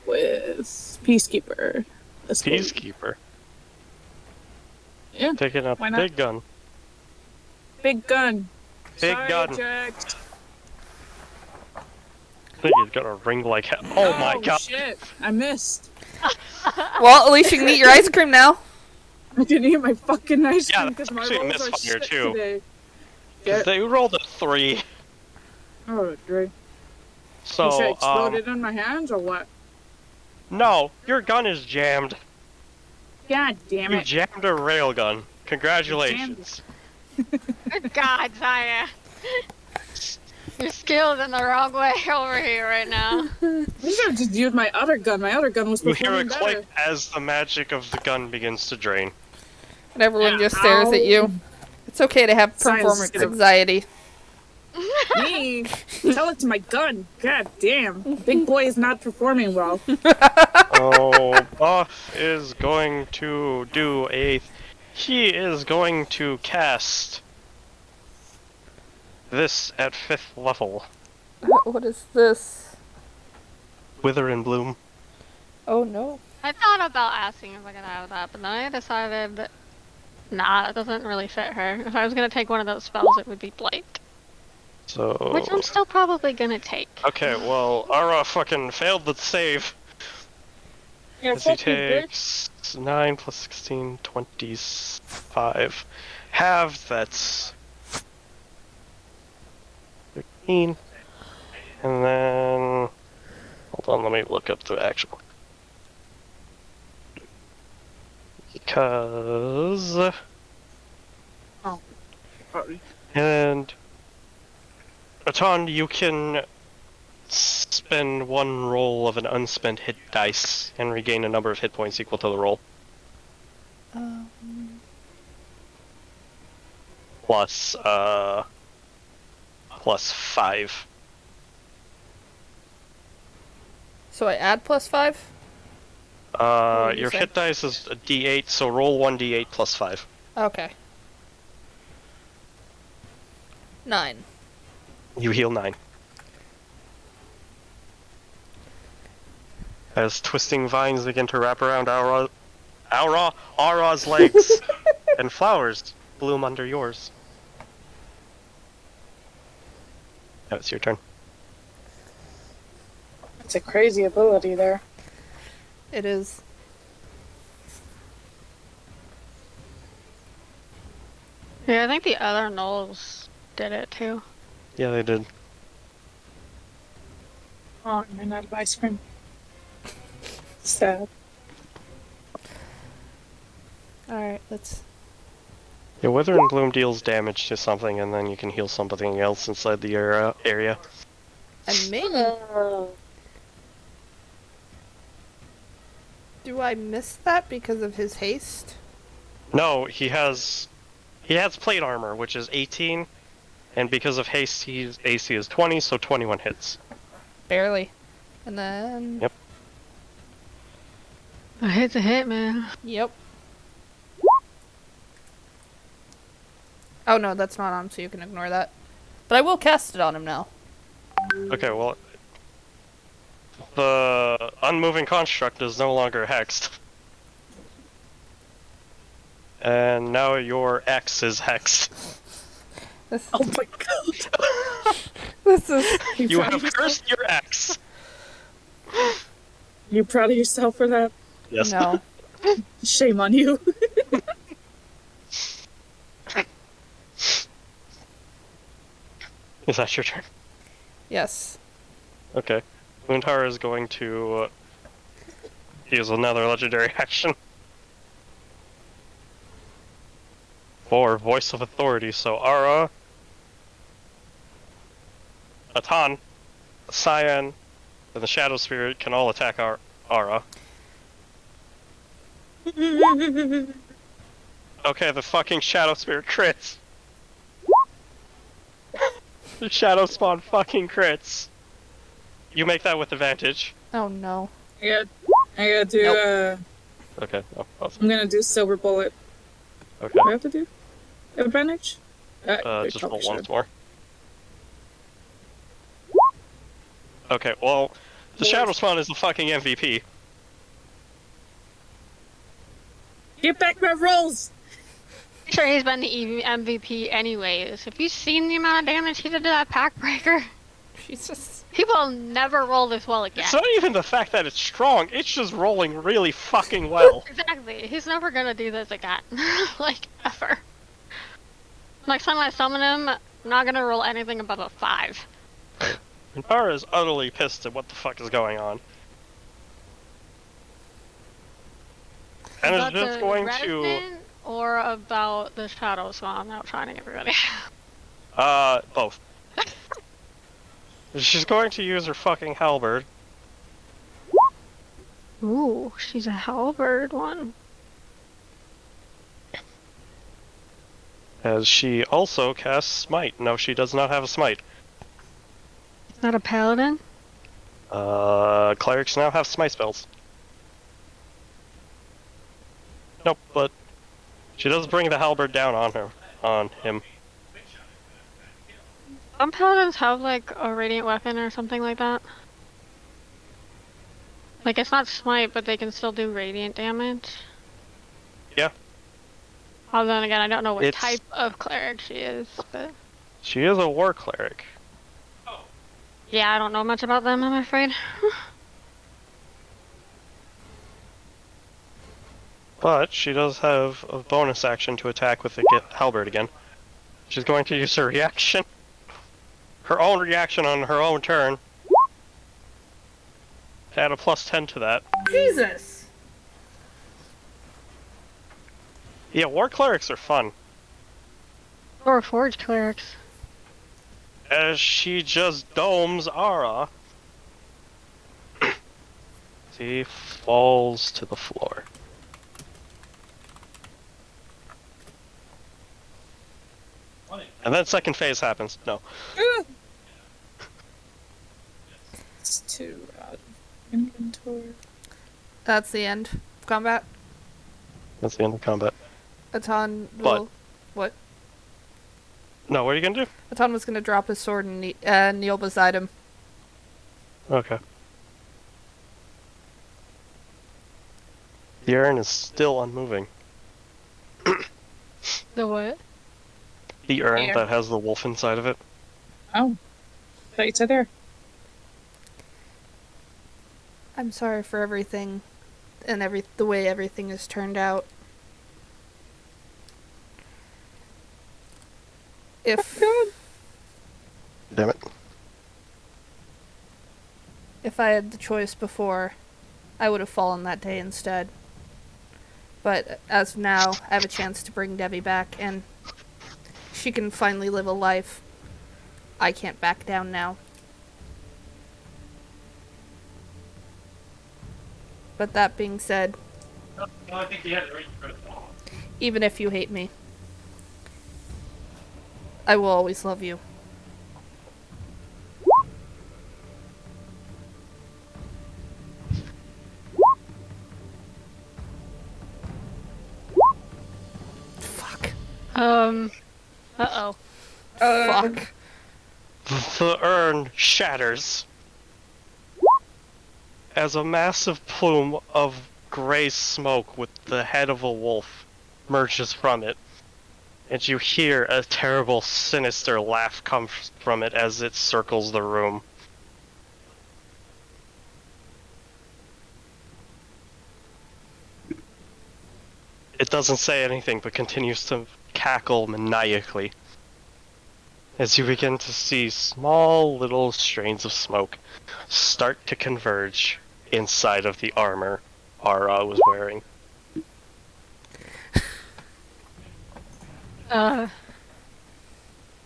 With Peacekeeper. Let's go. Peacekeeper. Yeah, Taking up why not? big gun. Big gun. Big Sorry, gun. Jax. I think he's got a ring like hell. Oh my god. Shit, I missed. Well, at least you can eat your ice cream now. I didn't eat my fucking ice Yeah, cream that's because my actually a rolls are misfire, shit too. today. 'Cause they rolled a 3. Oh, Dre. So, You should explode it in my hands or what? no, your gun is jammed. God damn You it. jammed a railgun. Congratulations. Good God, Zaya. You're skilled in the wrong way over here right now. I should have just used my other gun. My other gun was You hear a performing click better. as the magic of the gun begins to drain. And everyone just stares at you. It's okay to have Science is performance gonna- anxiety. Me? Tell it to my gun. God damn. Big boy is not performing well. Oh, Buff is going to do a... He is going to cast this at 5th level. What is this? Wither and Bloom. Oh no. I thought about asking if I could have that, but then I decided, nah, it doesn't really fit her. If I was gonna take one of those spells, it would be Blight. So... Which I'm still probably gonna take. Okay, well, Ara fucking failed the save. Yeah, As he fuck you, bitch. takes 9 plus 16, 25. Half, that's 13. And then... Hold on, let me look up the actual. Because... Sorry. And... Atan, you can spend one roll of an unspent hit dice and regain a number of hit points equal to the roll. Plus, plus 5. So I add +5? What did you Your say? hit dice is a d8, so roll 1d8 plus 5. Okay. 9. You heal 9. As twisting vines begin to wrap around Aura's legs, and flowers bloom under yours. Now it's your turn. It's a crazy ability there. It is. Yeah, I think the other gnolls did it too. Yeah, they did. Oh, I ran out of ice cream. Sad. Alright, let's... Yeah, Wither and Bloom deals damage to something, and then you can heal something else inside the area. And maybe... Do I miss that because of his haste? No, he has plate armor, which is 18, and because of haste, his AC is 20, so 21 hits. Barely. And then... Yep. A hit's a hit, man. Yep. Oh no, that's not on, so you can ignore that. But I will cast it on him now. Okay, well, the unmoving construct is no longer hexed. And now your X is hexed. This, Oh my god. this is... You have cursed your X. You proud of yourself for that? Yes. No. Shame on you. Is that your turn? Yes. Okay. Muntara is going to use another legendary action. For Voice of Authority, so Ara, Atan, Cyan, and the Shadow Spirit can all attack Ara. Okay, the fucking Shadow Spirit crits. The Shadow Spawn fucking crits. You make that with advantage. Oh no. I gotta do, Nope. Okay, oh, awesome. I'm gonna do Silver Bullet. Okay, What do I have to do? Advantage? I just probably roll once should. more. Okay, well, the Shadow Spawn is the fucking MVP. Get back my rolls! Sure, he's been the MVP anyways. Have you seen the amount of damage he did to that pack breaker? She's just... He will never roll this well again. It's not even the fact that it's strong, it's just rolling really fucking well. Exactly. He's never gonna do this again. Like, ever. Next time I summon him, I'm not gonna roll anything above a 5. Muntara is utterly pissed at what the fuck is going on. And is About just the going Revenant or about the Shadow Swan outshining everybody? both. She's going to use her fucking halberd. Ooh, she's a halberd one. As she also casts Smite. No, she does not have a Smite. Not a paladin? Clerics now have Smite spells. Nope, but she does bring the halberd down on him. Some paladins have like a radiant weapon or something like that. Like it's not smite, but they can still do radiant damage. Yeah. Although then again, I don't know what It's- type of cleric she is, but She is a war cleric. yeah, I don't know much about them, I'm afraid. But she does have a bonus action to attack with the halberd again. She's going to use her reaction. Her own reaction on her own turn. Add a +10 to that. Jesus! Yeah, war clerics are fun. Or forge clerics. As she just domes Ara. He falls to the floor. And then second phase happens. No. It's 2 out of inventory. That's the end of combat. That's the end of combat. Atan But- will. What? No, what are you gonna do? Atan was gonna drop his sword and kneel beside him. Okay. The urn is still unmoving. The what? The urn Yeah. that has the wolf inside of it. Oh. Thought you said there. I'm sorry for everything, and the way everything has turned out. If Damn it. if I had the choice before, I would have fallen that day instead. But as of now, I have a chance to bring Debbie back, and she can finally live a life. I can't back down now. But that being said, No, I think you had it right in front of the even if you hate me, I will always love you. Fuck. Uh-oh. Fuck. The urn shatters as a massive plume of gray smoke with the head of a wolf emerges from it. And you hear a terrible, sinister laugh come from it as it circles the room. It doesn't say anything, but continues to cackle maniacally as you begin to see small little strains of smoke start to converge inside of the armor Ara was wearing.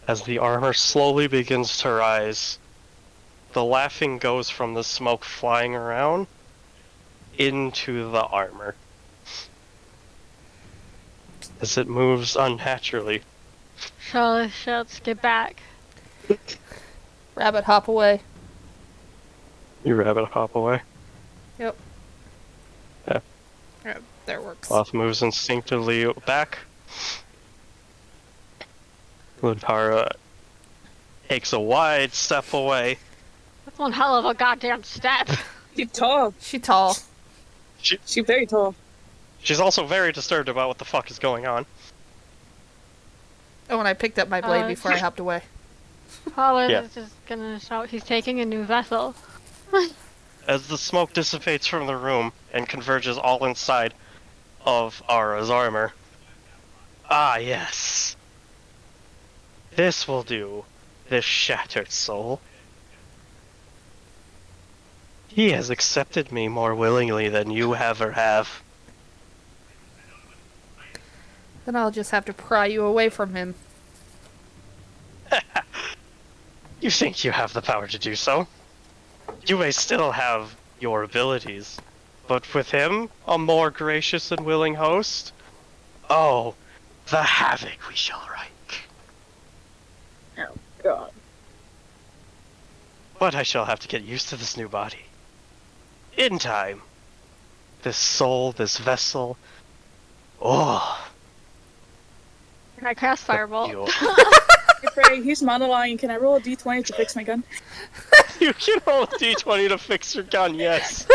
As the armor slowly begins to rise, the laughing goes from the smoke flying around into the armor. As it moves unnaturally. Charlotte shouts, "Get back." Rabbit hop away. You rabbit hop away. Yep. Yeah. Yep, there works. Sloth moves instinctively back. Luntara takes a wide step away. That's one hell of a goddamn step. She's tall. She tall. She's very tall. She's also very disturbed about what the fuck is going on. Oh, and I picked up my blade Uh, before I hopped away. Charlotte Yeah. is just gonna shout, "He's taking a new vessel." As the smoke dissipates from the room and converges all inside of Ara's armor. Ah, yes. This will do, this shattered soul. He has accepted me more willingly than you ever have. Then I'll just have to pry you away from him. You think you have the power to do so? You may still have your abilities, but with him, a more gracious and willing host? Oh, the havoc we shall wreak. Oh, God. But I shall have to get used to this new body. In time. This soul, this vessel. Oh. Can I cast Firebolt? You, Hey, Frey, he's monologuing. Can I roll a d20 to fix my gun? you can roll a d20 to fix your gun, yes.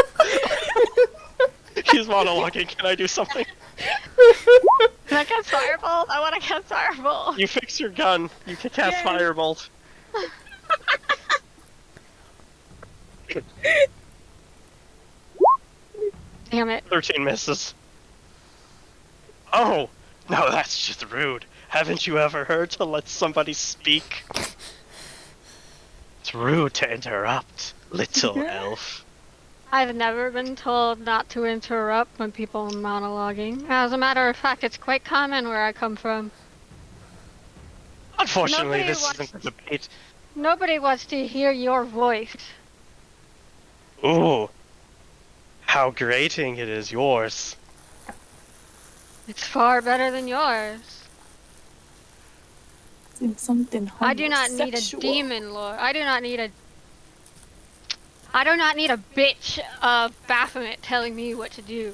He's monologuing. Can I do something? Can I cast Firebolt? I want to cast Firebolt. You fix your gun. You can cast Yay. Firebolt. Damn it. 13 misses. Oh, no, that's just rude. Haven't you ever heard to let somebody speak? It's rude to interrupt, little elf. I've never been told not to interrupt when people are monologuing. As a matter of fact, it's quite common where I come from. Unfortunately, Nobody this wants- isn't a debate. Nobody wants to hear your voice. Ooh. how grating it is yours. It's far better than yours. In something I do not need a homosexual. demon lord. I do not need a bitch of Baphomet telling me what to do.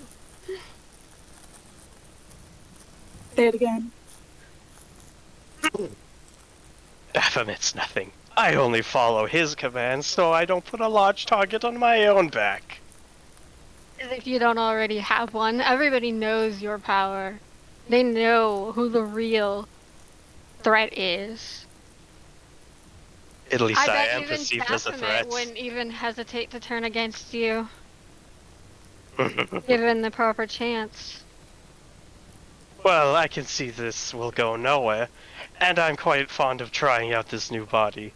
Say it again. Baphomet's nothing. I only follow his commands so I don't put a large target on my own back. As if you don't already have one. Everybody knows your power. They know who the real threat is. At least I, bet am even perceived as a Baphomet threat. wouldn't even hesitate to turn against you, given the proper chance. Well, I can see this will go nowhere, and I'm quite fond of trying out this new body.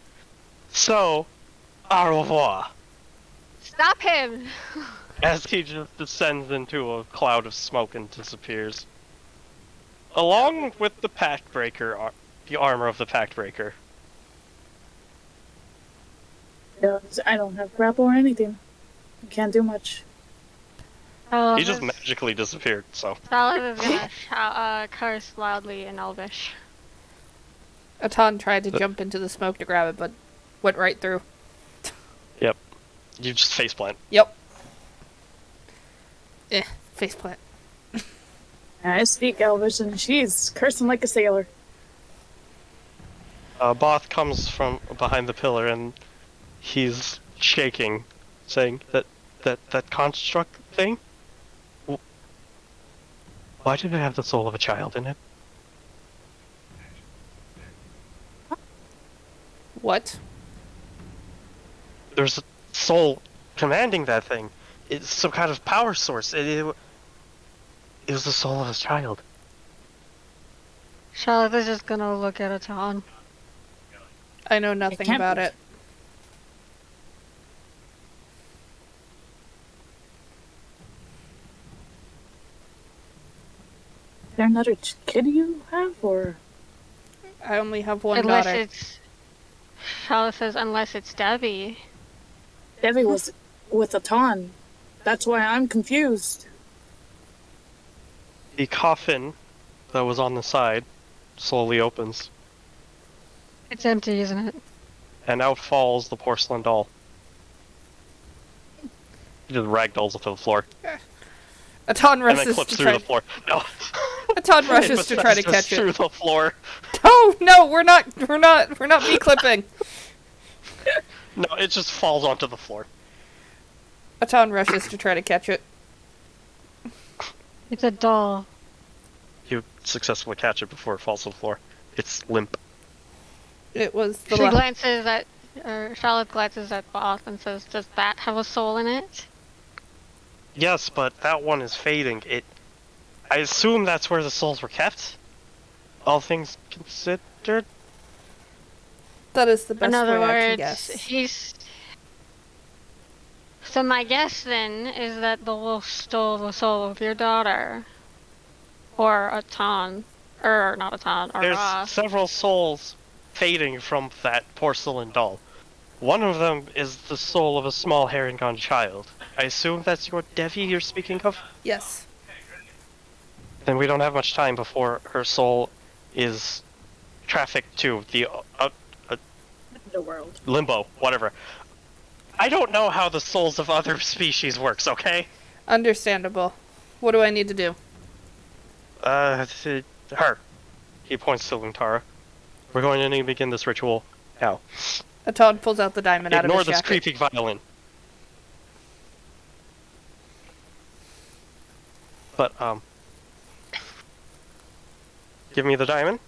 So, au revoir. Stop him! As he just descends into a cloud of smoke and disappears. Along with the Pact Breaker, the armor of the Pact Breaker. I don't have grapple or anything. I can't do much. Oh, He just magically disappeared, so. Salad is gonna curse loudly in Elvish. Atan tried to jump into the smoke to grab it, but went right through. Yep. You just faceplant. Yep. Faceplant. I speak Elvish and she's cursing like a sailor. Both comes from behind the pillar and he's shaking, saying that construct thing? Why did it have the soul of a child in it? What? There's a soul commanding that thing. It's some kind of power source. It was the soul of a child. Charlotte is just gonna look at Atan. I know nothing can't about be. it. Is there another kid you have, or I only have one Unless daughter. it's... Charlotte says, unless it's Debbie. Debbie was with a ton? That's why I'm confused. The coffin that was on the side slowly opens, It's empty, isn't it? and out falls the porcelain doll. He just ragdolls it to the floor, Atan and then rushes clips to through try. the floor. No. Atan rushes It to try to possesses catch through it. the floor. Oh no, we're not bee clipping. No, it just falls onto the floor. Atan rushes to try to catch it. It's a doll. You successfully catch it before it falls to the floor. It's limp. It was the She glances at... Charlotte glances at Both and says, does that have a soul in it? Yes, but that one is fading. I assume that's where the souls were kept? All things considered? That is the best In other way I can words, guess. he's... So my guess then is that the wolf stole the soul of your daughter. Or Atan. Or not Atan, or There's Ross. several souls fading from that porcelain doll. One of them is the soul of a small Harengon child. I assume that's your Devi you're speaking of? Yes. Then we don't have much time before her soul is trafficked to the The world. limbo, whatever. I don't know how the souls of other species works, okay? Understandable. What do I need to do? Her. He points to Luntara. We're going to need to begin this ritual now. Atan pulls out the diamond out of Ignore his this jacket. creepy violin. But, give me the diamond.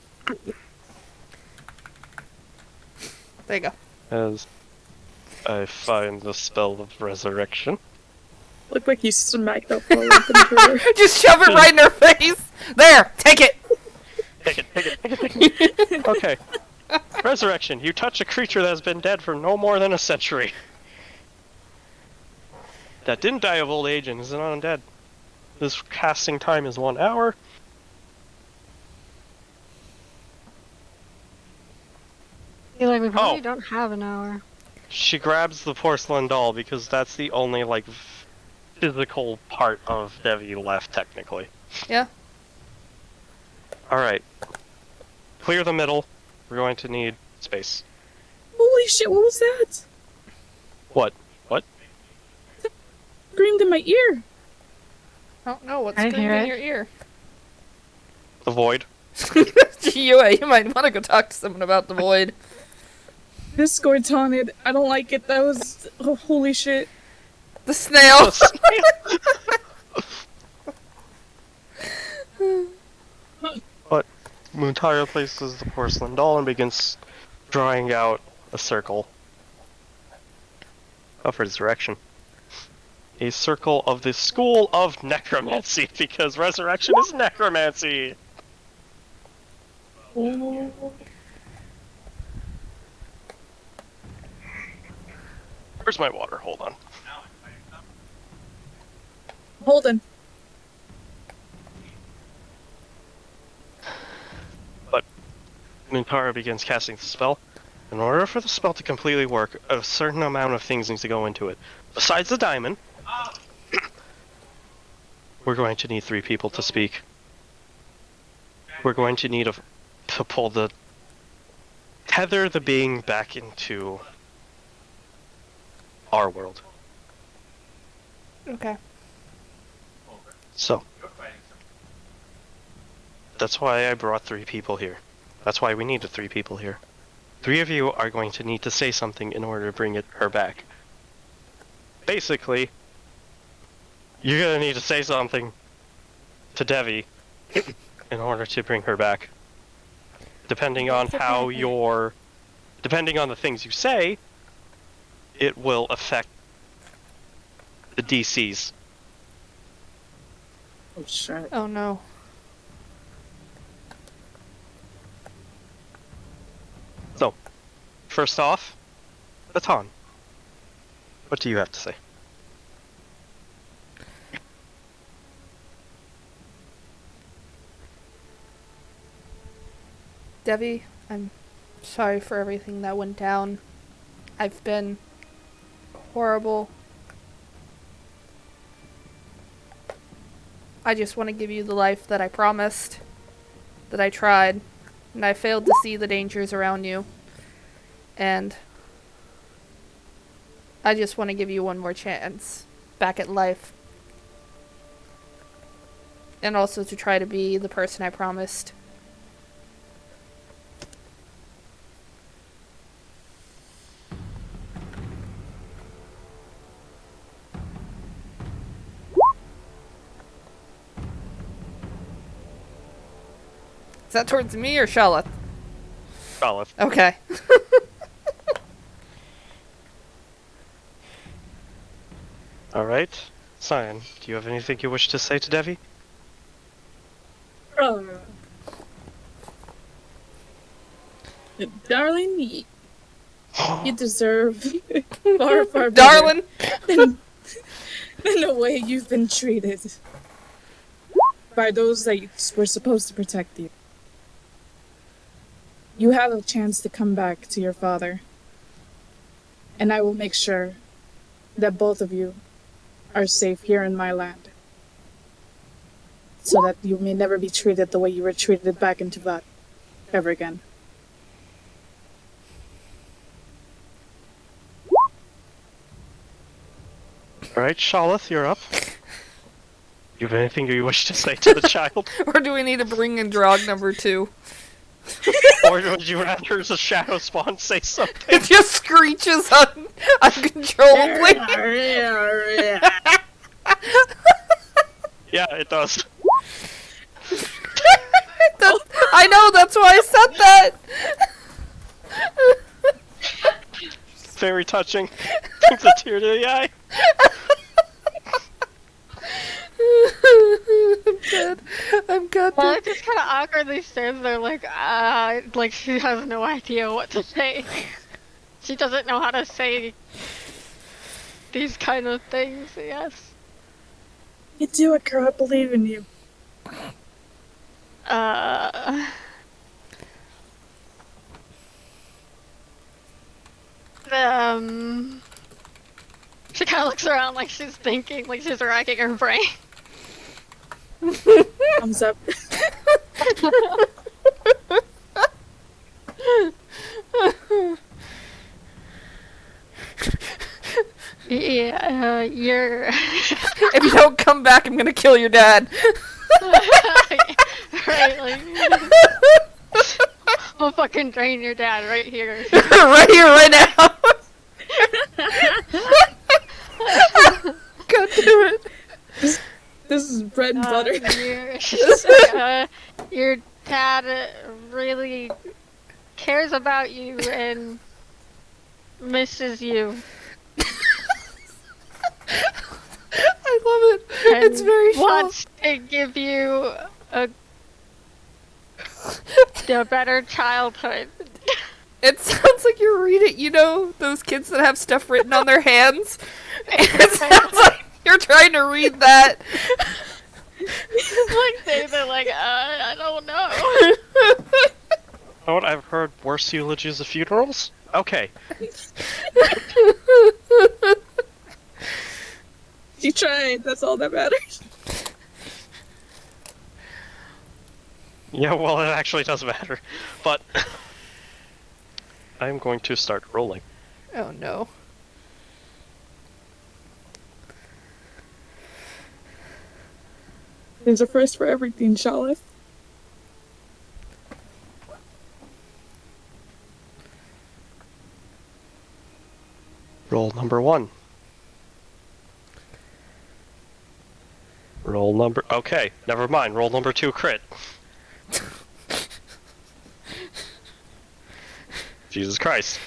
There you go. As I find the spell of resurrection. Look like you smacked that ball up into her. Just shove it right in her face. There, take it. Take it. Okay. Resurrection. You touch a creature that has been dead for no more than a century. That didn't die of old age and is not undead. This casting time is 1 hour. I feel like we probably Oh. don't have an hour. She grabs the porcelain doll because that's the only, like, physical part of Devi left, technically. Yeah. Alright. Clear the middle. We're going to need space. Holy shit, what was that? What? What? Screamed in my ear. I don't know what's I screaming hear in it. your ear. The void? You might want to go talk to someone about the void. Discord's haunted. I don't like it. That was... Oh, holy shit. The snail. But Muntara places the porcelain doll and begins drawing out a circle of resurrection. A circle of the school of necromancy, because resurrection is necromancy! Oh. Where's my water? Hold on. Holden. Muntara begins casting the spell. In order for the spell to completely work, a certain amount of things need to go into it. Besides the diamond, we're going to need 3 people to speak. We're going to need to pull the... tether the being back into our world. Okay. So, that's why I brought 3 people here. That's why we needed 3 people here. 3 of you are going to need to say something in order to bring her back. Basically, you're gonna need to say something to Devi in order to bring her back. Depending on how depending on the things you say, it will affect the DCs. Oh, shit. Oh no. So, first off, Baton. What do you have to say? Devi, I'm sorry for everything that went down. I've been horrible. I just want to give you the life that I promised, that I tried, and I failed to see the dangers around you. And I just want to give you one more chance back at life. And also to try to be the person I promised. Is that towards me or Charlotte? Charlotte. Okay. Alright. Cyan, do you have anything you wish to say to Devi? Darling, you deserve far, far better Darling! than the way you've been treated by those that were supposed to protect you. You have a chance to come back to your father, and I will make sure that both of you are safe here in my land, so that you may never be treated the way you were treated back in Tivat ever again. Alright, Charlotte, you're up. You have anything you wish to say to the child? Or do we need to bring in Drog number 2? Or would you rather as a shadow spawn say something? It just screeches uncontrollably. Yeah, it does. I know, that's why I said that! Very touching. Brings a tear to the eye. I'm dead. I'm good. Well, it just kind of awkwardly stands there like she has no idea what to say. She doesn't know how to say these kind of things, yes. You do it, girl. I believe in you. She kind kind of looks around like she's thinking, like she's racking her brain. Thumbs up. Yeah, you're. If you don't come back, I'm gonna kill your dad. Right, like. I'll fucking drain your dad right here. Right here, right now. God damn it. This is bread and butter. Your dad really cares about you and misses you. I love it. And It's very wants to give you a better childhood. It sounds like you're reading, you know, those kids that have stuff written on their hands? It sounds like you're trying to read that. Like they're like, I don't know. You know what? I've heard worse eulogies of funerals. Okay. She tried. That's all that matters. Yeah, well, it actually does matter. But I'm going to start rolling. Oh no. There's a first for everything, Shalith. Roll number 1. Roll number... Okay, never mind. Roll number 2 crit. Jesus Christ.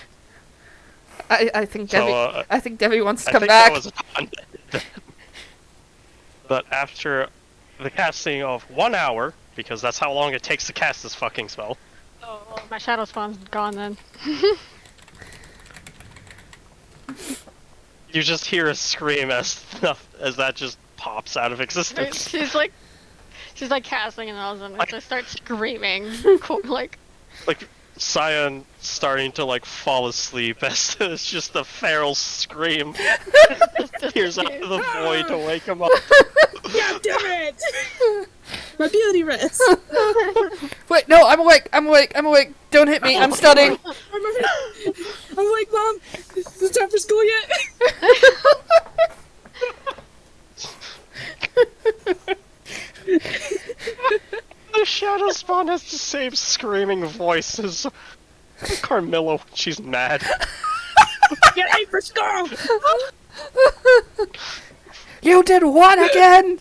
I think Debbie. So, I think Debbie wants to I come think back. that was a ton. But after the casting of 1 hour, because that's how long it takes to cast this fucking spell, Oh, well, my shadow spawn's gone then. you just hear a scream as that just pops out of existence. She's like casting and all of a sudden just starts screaming. Like, Cyan starting to like fall asleep as it's just a feral scream appears out of the void to wake him up. God damn it! My beauty rest. Wait, no, I'm awake. I'm awake. I'm awake. Don't hit me. I'm stunning. I'm like, Mom, is it time for school yet? The Shadow Spawn has the same screaming voice as Carmilla when she's mad. Get late for school! You did what again?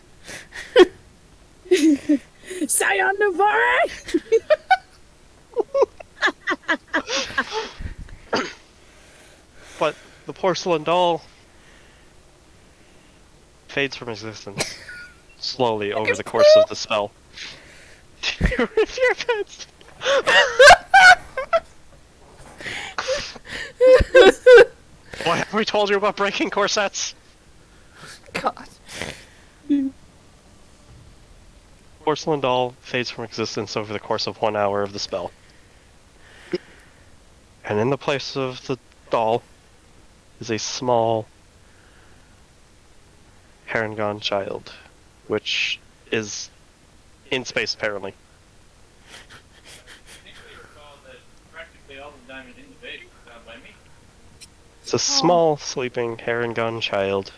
Scion Navarre! But the porcelain doll fades from existence slowly over the course of the spell. With your pets. What have we told you about breaking corsets? God. Porcelain doll fades from existence over the course of 1 hour of the spell. And in the place of the doll is a small Harengon child, which is in space apparently. I think we recall that practically all the diamond in the base was found by me. It's a small sleeping Harengon child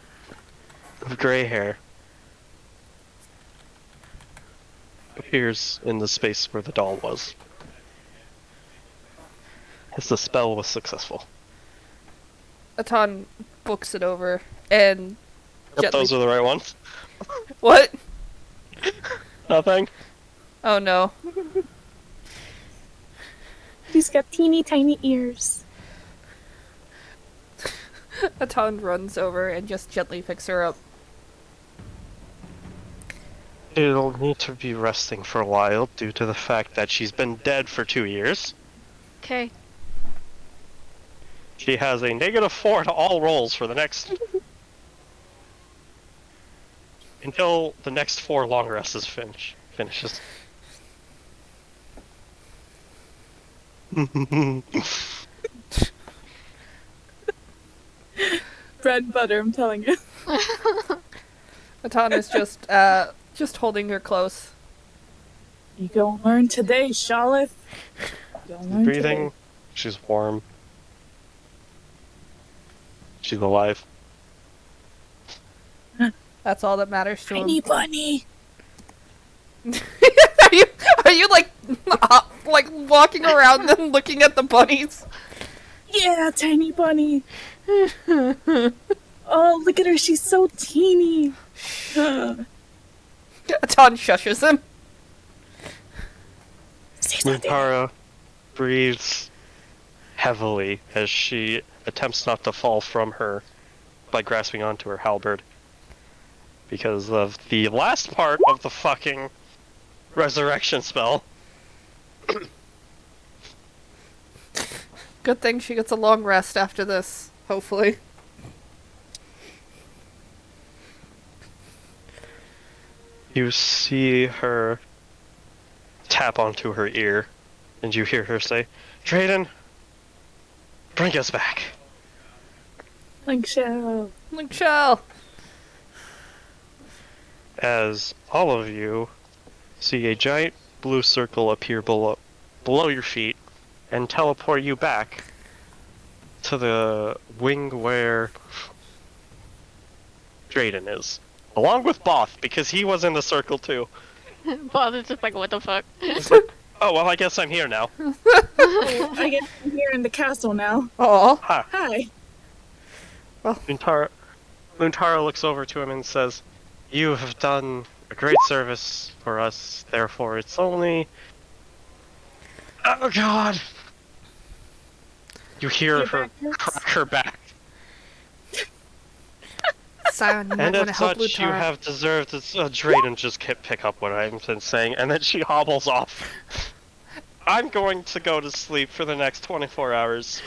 with gray hair. Appears in the space where the doll was. As the spell was successful. Atan books it over and Yep, gently... those are the right ones. What? Nothing. Oh no. He's got teeny tiny ears. Atan runs over and just gently picks her up. It'll need to be resting for a while due to the fact that she's been dead for 2 years. okay. She has a -4 to all rolls for the next... until the next 4 long rests finishes. Bread bread and butter, I'm telling you. Atan is just holding her close. You gonna learn today, Charlotte. You gonna learn Breathing. today. She's warm. She's alive. That's all that matters to him. Tiny bunny. Are you like walking around and looking at the bunnies? Yeah, tiny bunny. Oh, look at her. She's so teeny. Atan shushes him. Say something. Muntara breathes heavily as she attempts not to fall from her by grasping onto her halberd. Because of the last part of the fucking resurrection spell. Good thing she gets a long rest after this, hopefully. You see her tap onto her ear, and you hear her say, Drayden, bring us back. Link shell. Link shell. As all of you see a giant blue circle appear below your feet and teleport you back to the wing where Drayden is. Along with Both, because he was in the circle too. Bob is just like, what the fuck? It's like, oh, well, I guess I'm here now. I guess I'm here in the castle now. Aw. Ha. Hi. Luntara looks over to him and says, you have done a great service for us, therefore it's only... Oh god! You hear Your her back hurts? crack her back. Sion, you might And want to as help such, you Lutara. have deserved this. Drayden just can't pick up what I've been saying, and then she hobbles off. I'm going to go to sleep for the next 24 hours.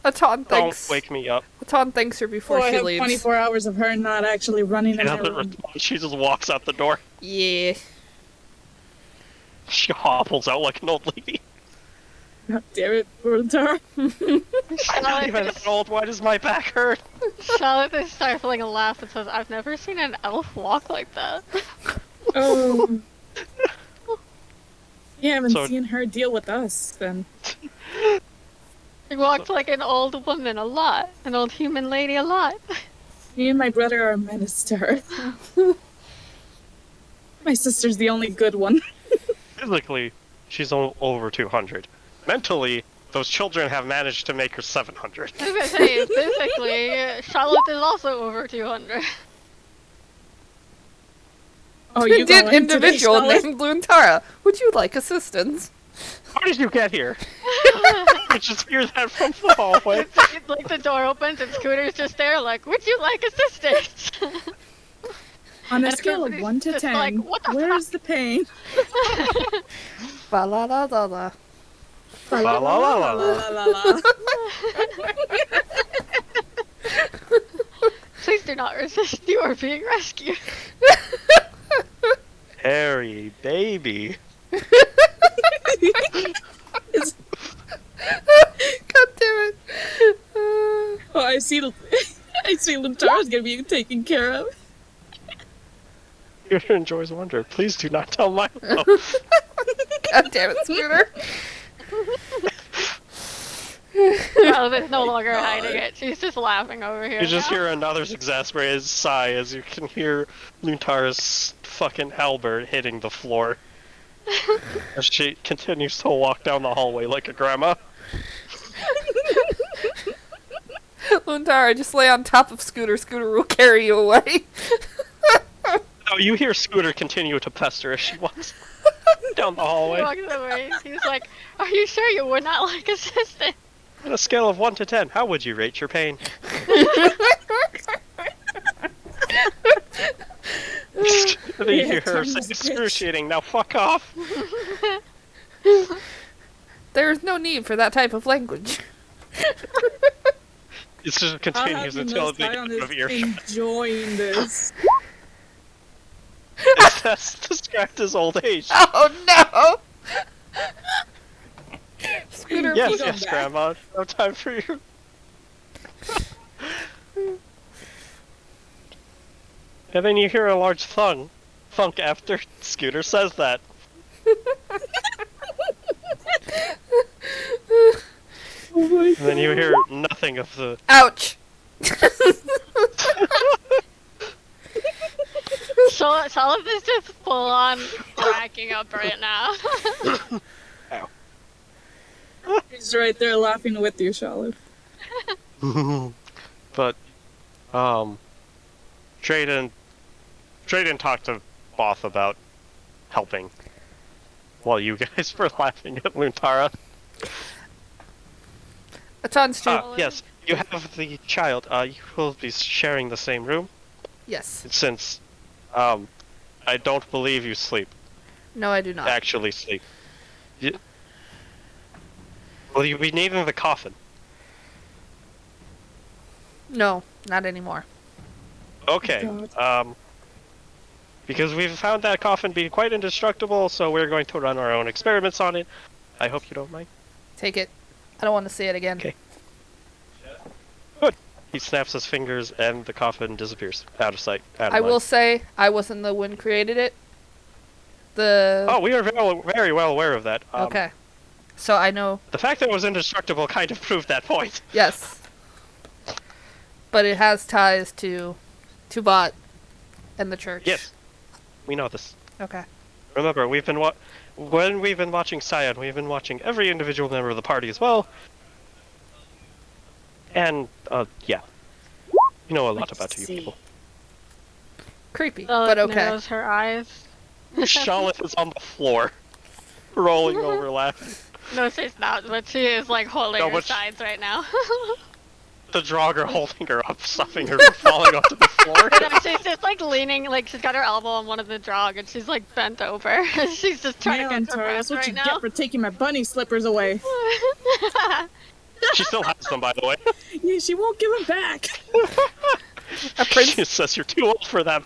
Atan Don't thanks. wake me up. Atan thanks her before Oh, I she have leaves. 24 hours of her not actually running She in her doesn't room. respond. She just walks out the door. Yeah. She hobbles out like an old lady. God damn it, Muntara. I'm not even that old. Why does my back hurt? Charlotte is stifling a laugh and says, I've never seen an elf walk like that. Oh. You haven't So- seen her deal with us, then. She walks like an old woman a lot. An old human lady a lot. Me and my brother are a menace to her. My sister's the only good one. Physically, she's over 200. Mentally, those children have managed to make her 700. I was gonna say, physically, Charlotte is also over 200. Oh, you Indeed, going individual today, Charlotte? named Luntara. Would you like assistance? How did you get here? I just hear that from the hallway. It's like the door opens and Scooter's just there like, would you like assistance? On a And scale of everybody's 1 to just 10, like, what the where's the pain? Ba la la la la. La la la la la. la la. Please do not resist, you are being rescued. Harry, baby. God damn it. Oh, I see Luntara's gonna be taken care of. Scooter enjoys wonder. Please do not tell Milo. God damn it, Scooter. Charlotte is no longer hiding it. She's just laughing over here. You just now. hear another exasperated sigh as you can hear Luntara's fucking halberd hitting the floor. As she continues to walk down the hallway like a grandma. Luntara, just lay on top of Scooter. Scooter will carry you away. Oh, you hear Scooter continue to pester as she walks down the He hallway. walks away. He's like, are you sure you would not like assistance? On a scale of 1 to 10, how would you rate your pain? Then you hear her say, excruciating, now fuck off! There is no need for that type of language. It just I'll have continues you until know it gets Sion out of is earshot. enjoying this. It's best described as old age. Oh no! Scooter, Yes, Please yes, come back. Grandma. No time for you. And then you hear a large thunk after Scooter says that. Oh my And then you hear nothing of the... Ouch! So Solid is just full on cracking up right now. He's right there laughing with you, Charlotte. But, Drayden talked to Both about helping, while you guys were laughing at Luntara. Aton's too. Yes, you have the child. You will be sharing the same room, Yes. since, I don't believe you sleep. No, I do not. Actually sleep. Will you be needing the coffin? No, not anymore. Okay, because we've found that coffin be quite indestructible, so we're going to run our own experiments on it. I hope you don't mind. Take it. I don't want to see it again. Okay. Good. He snaps his fingers and the coffin disappears. Out of sight. Out of I mind. will say, I wasn't the one created it. The... Oh, we are very well aware of that. okay. So I know... The fact that it was indestructible kind of proved that point. Yes. But it has ties to Bot and the church. Yes. We know this. Okay. Remember, when we've been watching Scion, we've been watching every individual member of the party as well. And, yeah. You know a lot about you people. Creepy, Solid but okay. narrows her eyes. Charlotte is on the floor, rolling over laughing. No, she's not, but she is like holding No, her but sides right now. The Draug are holding her up, stopping her from falling onto the floor. No, she's just like leaning, like she's got her elbow on one of the Draug and she's like bent over. She's just trying to Man, get her Tara, breath that's what right you now. get for taking my bunny slippers away. She still has them, by the way. Yeah, she won't give them back. A prince. She says you're too old for them.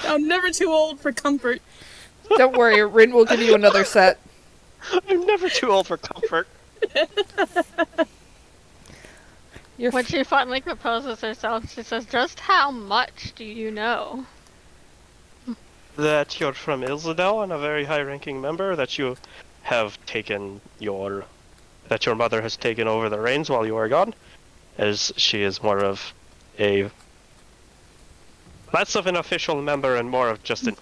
I'm never too old for comfort. Don't worry, Rin will give you another set. I'm never too old for comfort. You're When she finally proposes herself, she says, "Just how much do you know?" That you're from Ilzadel and a very high-ranking member, that you have taken that your mother has taken over the reins while you are gone, as she is more of a... less of an official member and more of just an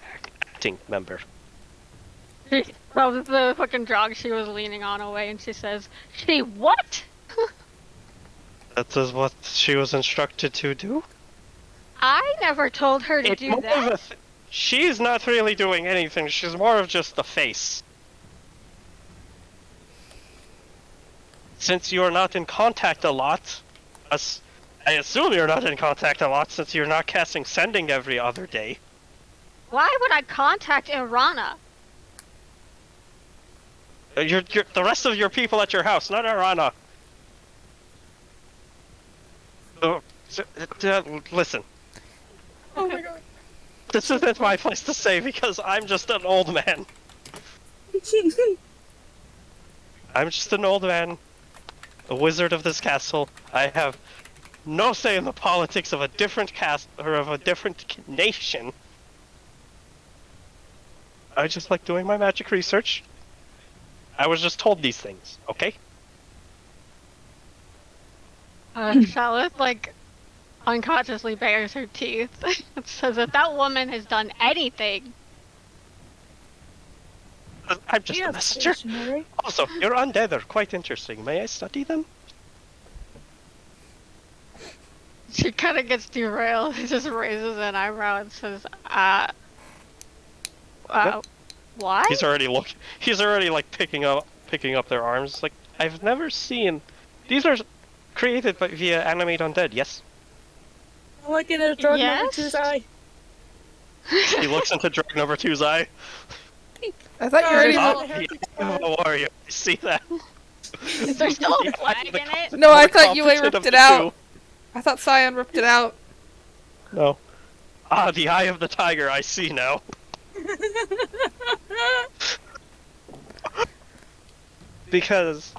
acting member. She throws the fucking Draug she was leaning on away and she says, "She what?" That is what she was instructed to do? I never told her to do that. She's not really doing anything, she's more of just the face. Since you're not in contact a lot, I assume you're not in contact a lot since you're not casting Sending every other day. Why would I contact Irana? You're the rest of your people at your house, not Arana. Listen, Oh my god. this isn't my place to say because I'm just an old man. I'm just an old man, a wizard of this castle. I have no say in the politics of a different caste or of a different nation. I just like doing my magic research. I was just told these things, okay? Charlotte, like, unconsciously bares her teeth. Says if that woman has done anything. I'm just a messenger. Also, your undead are quite interesting. May I study them? She kind of gets derailed. Just raises an eyebrow and says, what? He's already like picking up their arms. Like, I've never seen. These are created via Animate Undead. Yes. I'm looking at drug number Yes? 2's eye. He looks into Drug Number 2's eye. I thought you already... Oh, Yeah, how are you? I see that. Is there still a flag in it? No, I More thought you competent ripped of it the out. two. I thought Scion ripped it out. No. Ah, the eye of the tiger. I see now. Because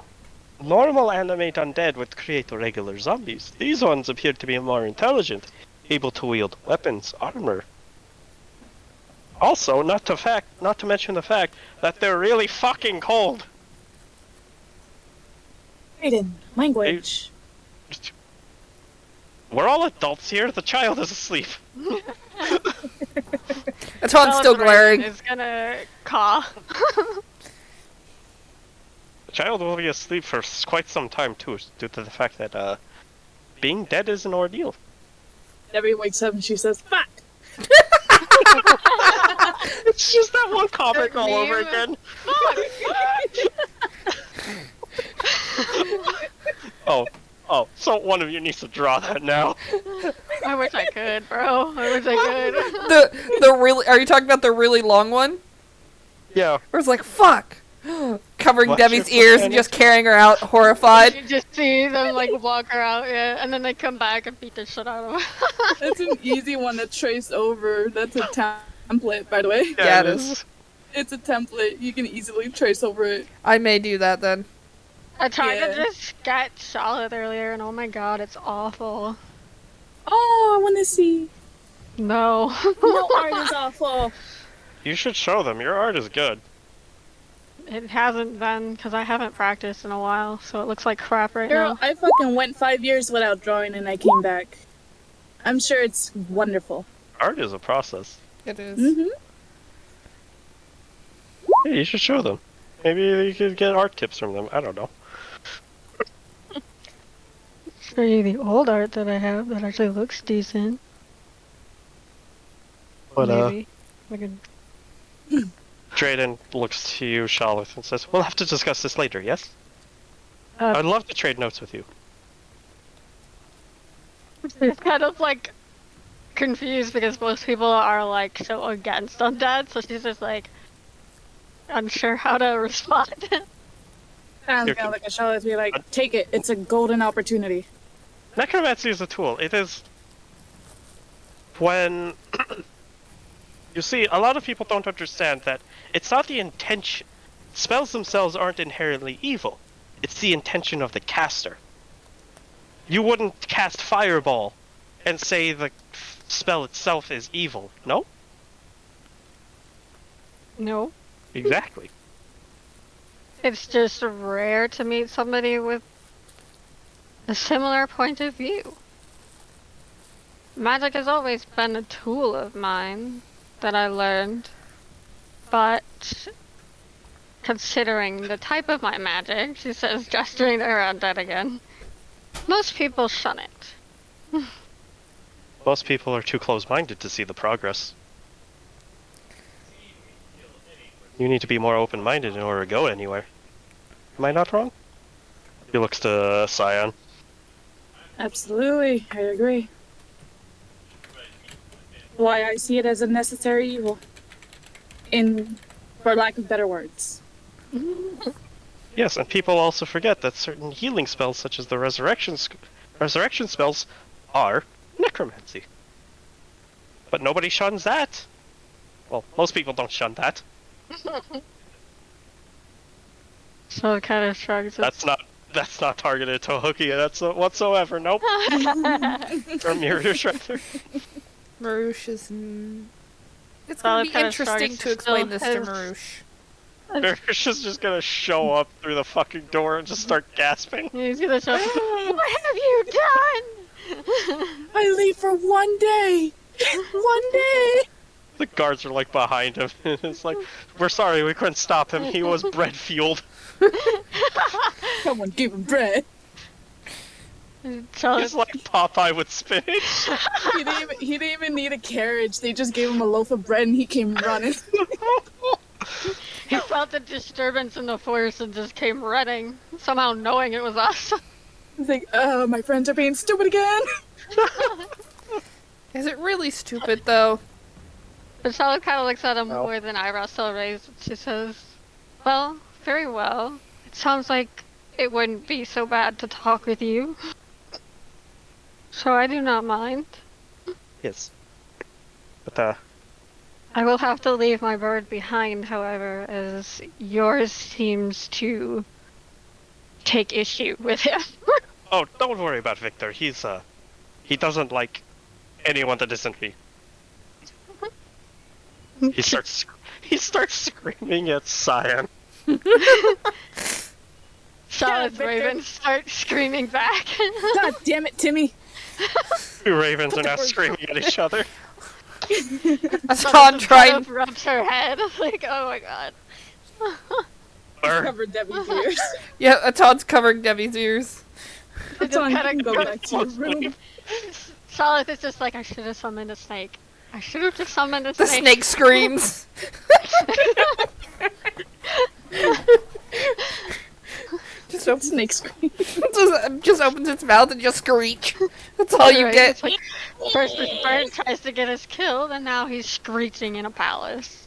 normal Animate Undead would create regular zombies. These ones appear to be more intelligent. able to wield weapons, armor. Also, not to mention the fact that they're really fucking cold. Raiden, language. We're all adults here. The child is asleep. That's why I'm still glaring. Is gonna caw. The child will be asleep for quite some time too, due to the fact that being dead is an ordeal. Debbie wakes up and she says, "Fuck." It's just that one comic all over meme. again. Oh, so one of you needs to draw that now. I wish I could, bro. I wish I could. The really, are you talking about the really long one? Yeah. Where it's like, fuck! Covering What's Debbie's your ears plan? and just carrying her out, horrified. You just see them like walk her out, yeah, and then they come back and beat the shit out of her. That's an easy one to trace over. That's a template, by the way. Yeah, it is. It's a template. You can easily trace over it. I may do that then. I tried Yeah. to just get Charlotte earlier, and oh my god, it's awful. Oh, I want to see. No. No, art is awful. You should show them. Your art is good. It hasn't been, because I haven't practiced in a while, so it looks like crap right Girl, now. I fucking went 5 years without drawing and I came back. I'm sure it's wonderful. Art is a process. It is. Mm-hmm. Yeah, you should show them. Maybe you could get art tips from them. I don't know. Show you the old art that I have that actually looks decent. But Maybe. I could... Drayden looks to you, Charlotte, and says, "We'll have to discuss this later, yes? Uh, I'd love to trade notes with you." She's kind of like confused because most people are like so against undead, so she's just like unsure how to respond. Sounds Here, kind of like a Charlotte be like, take it. It's a golden opportunity. Necromancy is a tool. It is when you see, a lot of people don't understand that it's not the intention. Spells themselves aren't inherently evil. It's the intention of the caster. You wouldn't cast Fireball and say the spell itself is evil, no? No. Exactly. It's just rare to meet somebody with a similar point of view. Magic has always been a tool of mine that I learned, but considering the type of my magic, she says, gesturing to her undead again, most people shun it. Most people are too close-minded to see the progress. You need to be more open-minded in order to go anywhere. Am I not wrong? He looks to Scion. Absolutely, I agree. Why I see it as a necessary evil. For lack of better words. Yes, and people also forget that certain healing spells, such as the resurrection spells, are necromancy. But nobody shuns that. Well, most people don't shun that. So it kind of shrugs. That's not targeted to Hookie. That's whatsoever. Nope. Or Mirush right there. Marush is... It's Well, gonna it be kinda interesting shrugs. to explain Still this to has- Marush. Mirush is just gonna show up through the fucking door and just start gasping. He's gonna show. What have you done? I leave for 1 day! 1 day! The guards are like behind him. It's like, we're sorry, we couldn't stop him. He was bread fueled. Someone give him bread. He's like Popeye with spinach. He didn't even need a carriage. They just gave him a loaf of bread and he came running. He felt a disturbance in the force and just came running, somehow knowing it was us. He's like, my friends are being stupid again. Is it really stupid, though? But Charlotte kind of looks at him No. with an eyebrow still raised. She says, well, very well. It sounds like it wouldn't be so bad to talk with you. So I do not mind. Yes. But, I will have to leave my bird behind, however, as yours seems to take issue with him. oh, don't worry about Victor. He doesn't like anyone that isn't me. He starts screaming at Cyan. Charlotte's Victor. ravens start screaming back. God damn it, Timmy! Two ravens are now screaming at each other. Atan trying. Rubs her head. Like, oh my god. Burr. Cover Debbie's ears. Yeah, Atan's covering Debbie's ears. Just Atan, you kinda can go go- back to your room. Charlotte is just like, I should have summoned a snake. I should have just summoned a The snake. snake screams. just opens, Snake scream. just opens its mouth and just screech. That's all you Right, get. it's like, first this bird tries to get us killed, and now he's screeching in a palace.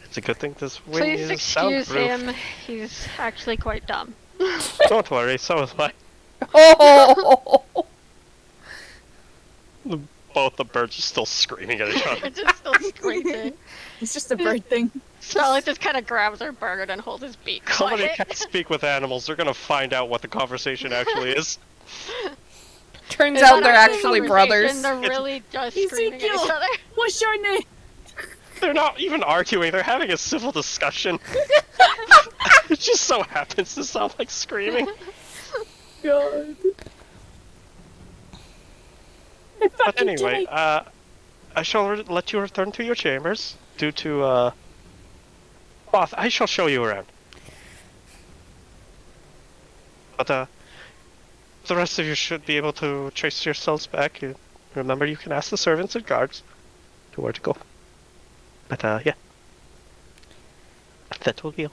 It's a good thing this wing Please is excuse soundproof. him. He's actually quite dumb. Don't worry, so is mine. Oh, Both the birds are still screaming at each other. It's just still screeching. It's just a bird thing. Charlotte just kind of grabs her bird and holds his beak Somebody quiet. can't speak with animals. They're gonna find out what the conversation actually is. turns It's out not they're a actually conversation, brothers. They're really just screaming at each Ezekiel! other. What's your name? They're not even arguing. They're having a civil discussion. It just so happens to sound like screaming. God. I But fucking anyway, Jimmy. I shall let you return to your chambers due to Both, I shall show you around. But the rest of you should be able to trace yourselves back. Remember, you can ask the servants and guards to where to go. But yeah, that will be all.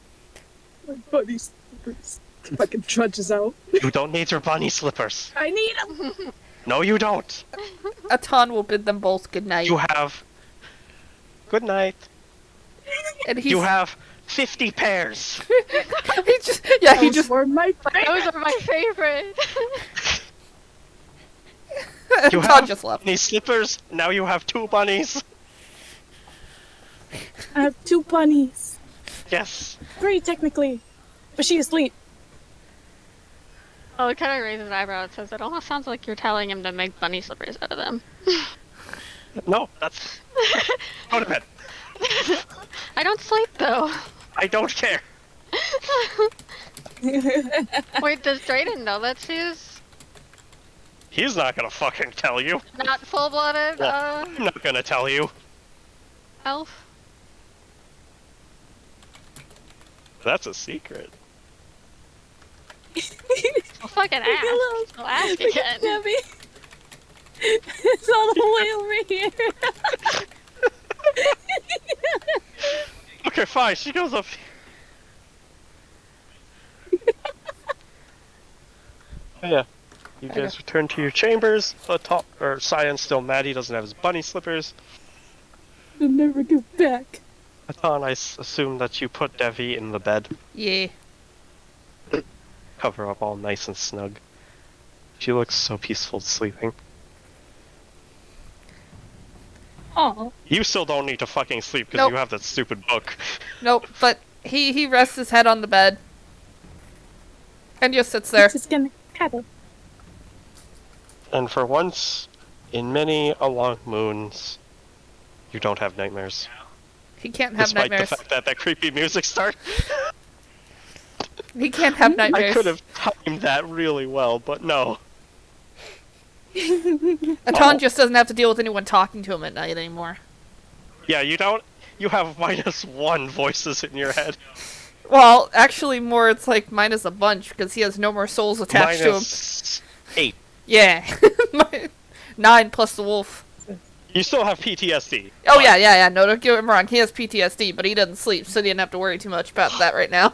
My bunny slippers. Fucking trudges out. You don't need your bunny slippers. I need them. No, you don't. Atan will bid them both good night. You have. Good night. And he's, You have 50 pairs. he just, yeah, he Those just, were my Those are my favorite. You Atan have just left. bunny slippers. Now you have 2 bunnies. I have 2 bunnies. Yes. 3 technically. But she's asleep. Oh, it kind of raises an eyebrow. It says, it almost sounds like you're telling him to make bunny slippers out of them. No, that's. Go to bed. I don't sleep, though. I don't care. Wait, does Drayden know that she's He's not gonna fucking tell you. not full-blooded, Well, I'm not gonna tell you. elf? That's a secret. Well, fucking ask. Hello. I'll ask again. Debbie. It's all the way over here. Okay, fine. She goes up. Oh, yeah. You guys return to your chambers. Cyan's still mad he doesn't have his bunny slippers. I'll never get back. Atan, I assume that you put Devi in the bed. Yeah. Cover up all nice and snug. She looks so peaceful sleeping. Aw. You still don't need to fucking sleep because Nope. you have that stupid book. Nope, but he rests his head on the bed. And just sits there. Just gonna cuddle. And for once, in many a long moons, you don't have nightmares. He can't have Despite nightmares. the fact that that creepy music started. He can't have nightmares. I could have timed that really well, but no. Atan just doesn't have to deal with anyone talking to him at night anymore. Yeah, you don't. You have -1 voices in your head. Well, actually, more it's like minus a bunch because he has no more souls attached to him. -8. Yeah, 9 plus the wolf. You still have PTSD. Oh yeah. No, don't get him wrong. He has PTSD, but he doesn't sleep, so he didn't have to worry too much about that right now.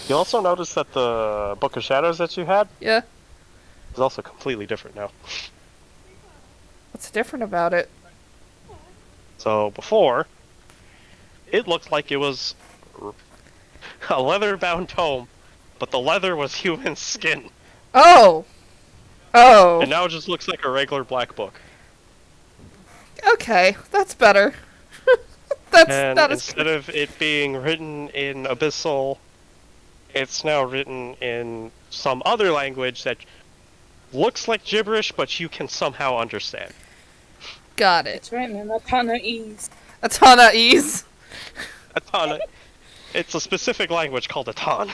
You also notice that the Book of Shadows that you had Yeah. is also completely different now. What's different about it? So before, it looked like it was a leather-bound tome, but the leather was human skin, Oh. Oh. and now it just looks like a regular black book. Okay, that's better. That's And not as instead of it being written in Abyssal, it's now written in some other language that looks like gibberish, but you can somehow understand. Got it. It's written in a ton of E's. Atana ease. Atana. It's a specific language called Atan.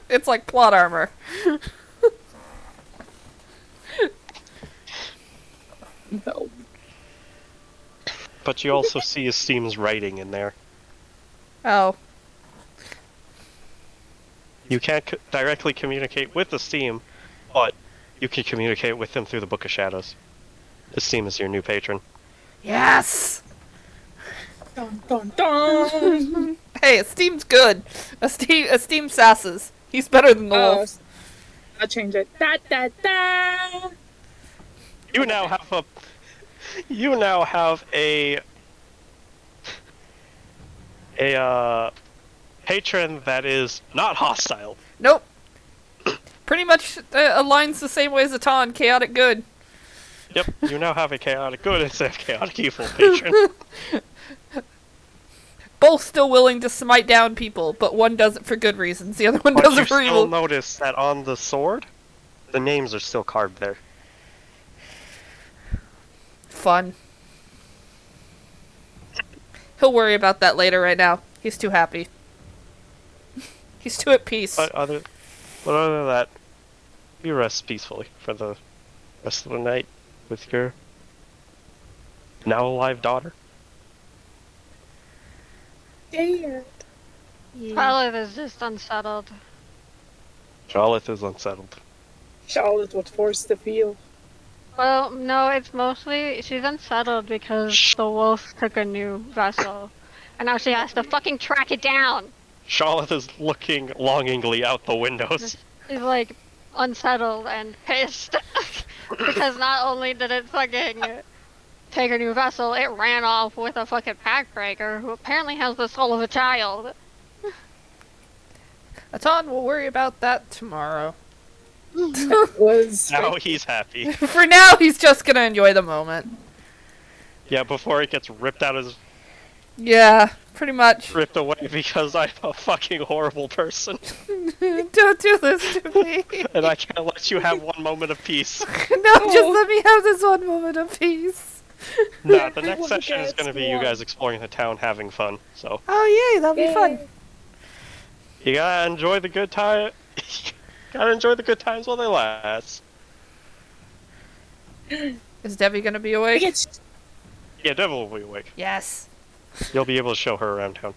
It's like plot armor. No. But you also see Esteem's writing in there. Oh. You can't directly communicate with Esteem, but you can communicate with him through the Book of Shadows. Esteem is your new patron. Yes! Dun dun dun! Hey, Esteem's good. Esteem sasses. He's better than the Oh, wolf. I'll change it. Da da da! You now have a... You now have a patron that is not hostile. Nope. Pretty much aligns the same way as Atan, chaotic good. Yep, you now have a chaotic good instead of chaotic evil patron. Both still willing to smite down people, but one does it for good reasons, the other one But does you it for still evil. notice that on the sword, the names are still carved there. Fun. He'll worry about that later right now. He's too happy. He's too at peace. But other than that, you rest peacefully for the rest of the night with your now alive daughter. Dad. Charlotte is just unsettled. Charlotte is unsettled. Charlotte was forced to feel. Well, no, it's mostly she's unsettled because the wolf took a new vessel, and now she has to fucking track it down. Charlotte is looking longingly out the windows. She's like unsettled and pissed because not only did it fucking take a new vessel, it ran off with a fucking packbreaker who apparently has the soul of a child. Atan will worry about that tomorrow. Was Now he's happy. For now, he's just gonna enjoy the moment. Yeah, before it gets ripped out as Yeah, pretty much. ripped away because I'm a fucking horrible person. Don't do this to me. And I can't let you have one moment of peace. No, just let me have this one moment of peace. No, the next Everyone session is gets going to be you one. guys exploring the town, having fun. So Oh yay, that'll be fun. you gotta enjoy the good time. Gotta enjoy the good times while they last. Is Debbie gonna be I awake? get Yeah, Devil will be awake. Yes. You'll be able to show her around town,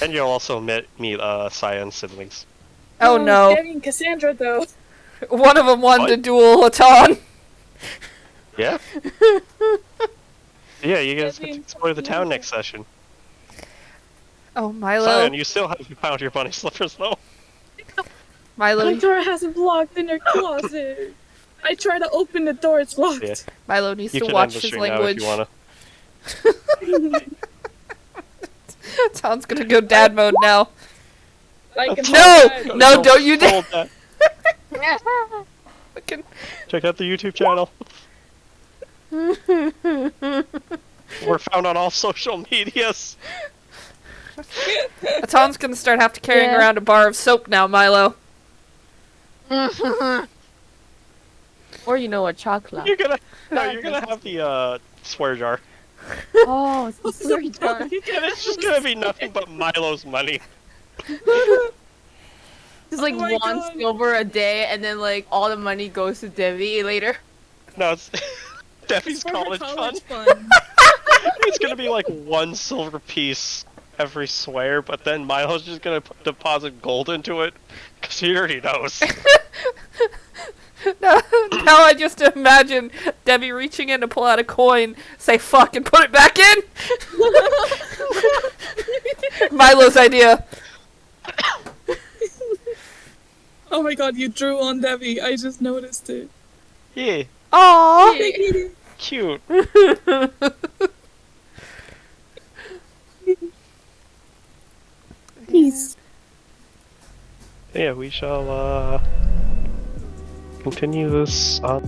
and you'll also meet Saya and siblings. Oh no. Debbie and Cassandra though. One of them wanted to What? duel Atan. Yeah. Yeah, you guys Debbie get to and explore the town Cassandra. next session. Oh, Milo. Cyan, you still haven't found your bunny slippers though. Milo, My door has it blocked in her closet. I try to open the door, it's locked. Yeah. Milo needs You to can watch end the his stream now if language. you wanna. Atan's gonna go dad mode now. Like in No! my No, don't you dare! Hold that. Fucking- Check out the YouTube channel. We're found on all social medias. Atan's gonna start have to carrying Yeah. around a bar of soap now, Milo. Or you know, a chocolate. You're gonna have the swear jar. Oh, it's the slurry jar. And it's just gonna be nothing but Milo's money. It's like Oh my one God. silver a day, and then like all the money goes to Debbie later. No, it's Debbie's For her college fund. fund. It's gonna be like one silver piece every swear, but then Milo's just gonna deposit gold into it because he already knows. Now I just imagine Debbie reaching in to pull out a coin, say fuck, and put it back in! Milo's idea. Oh my god, you drew on Debbie. I just noticed it. Yeah, Aww! cute. Peace. Yeah, we shall continue this on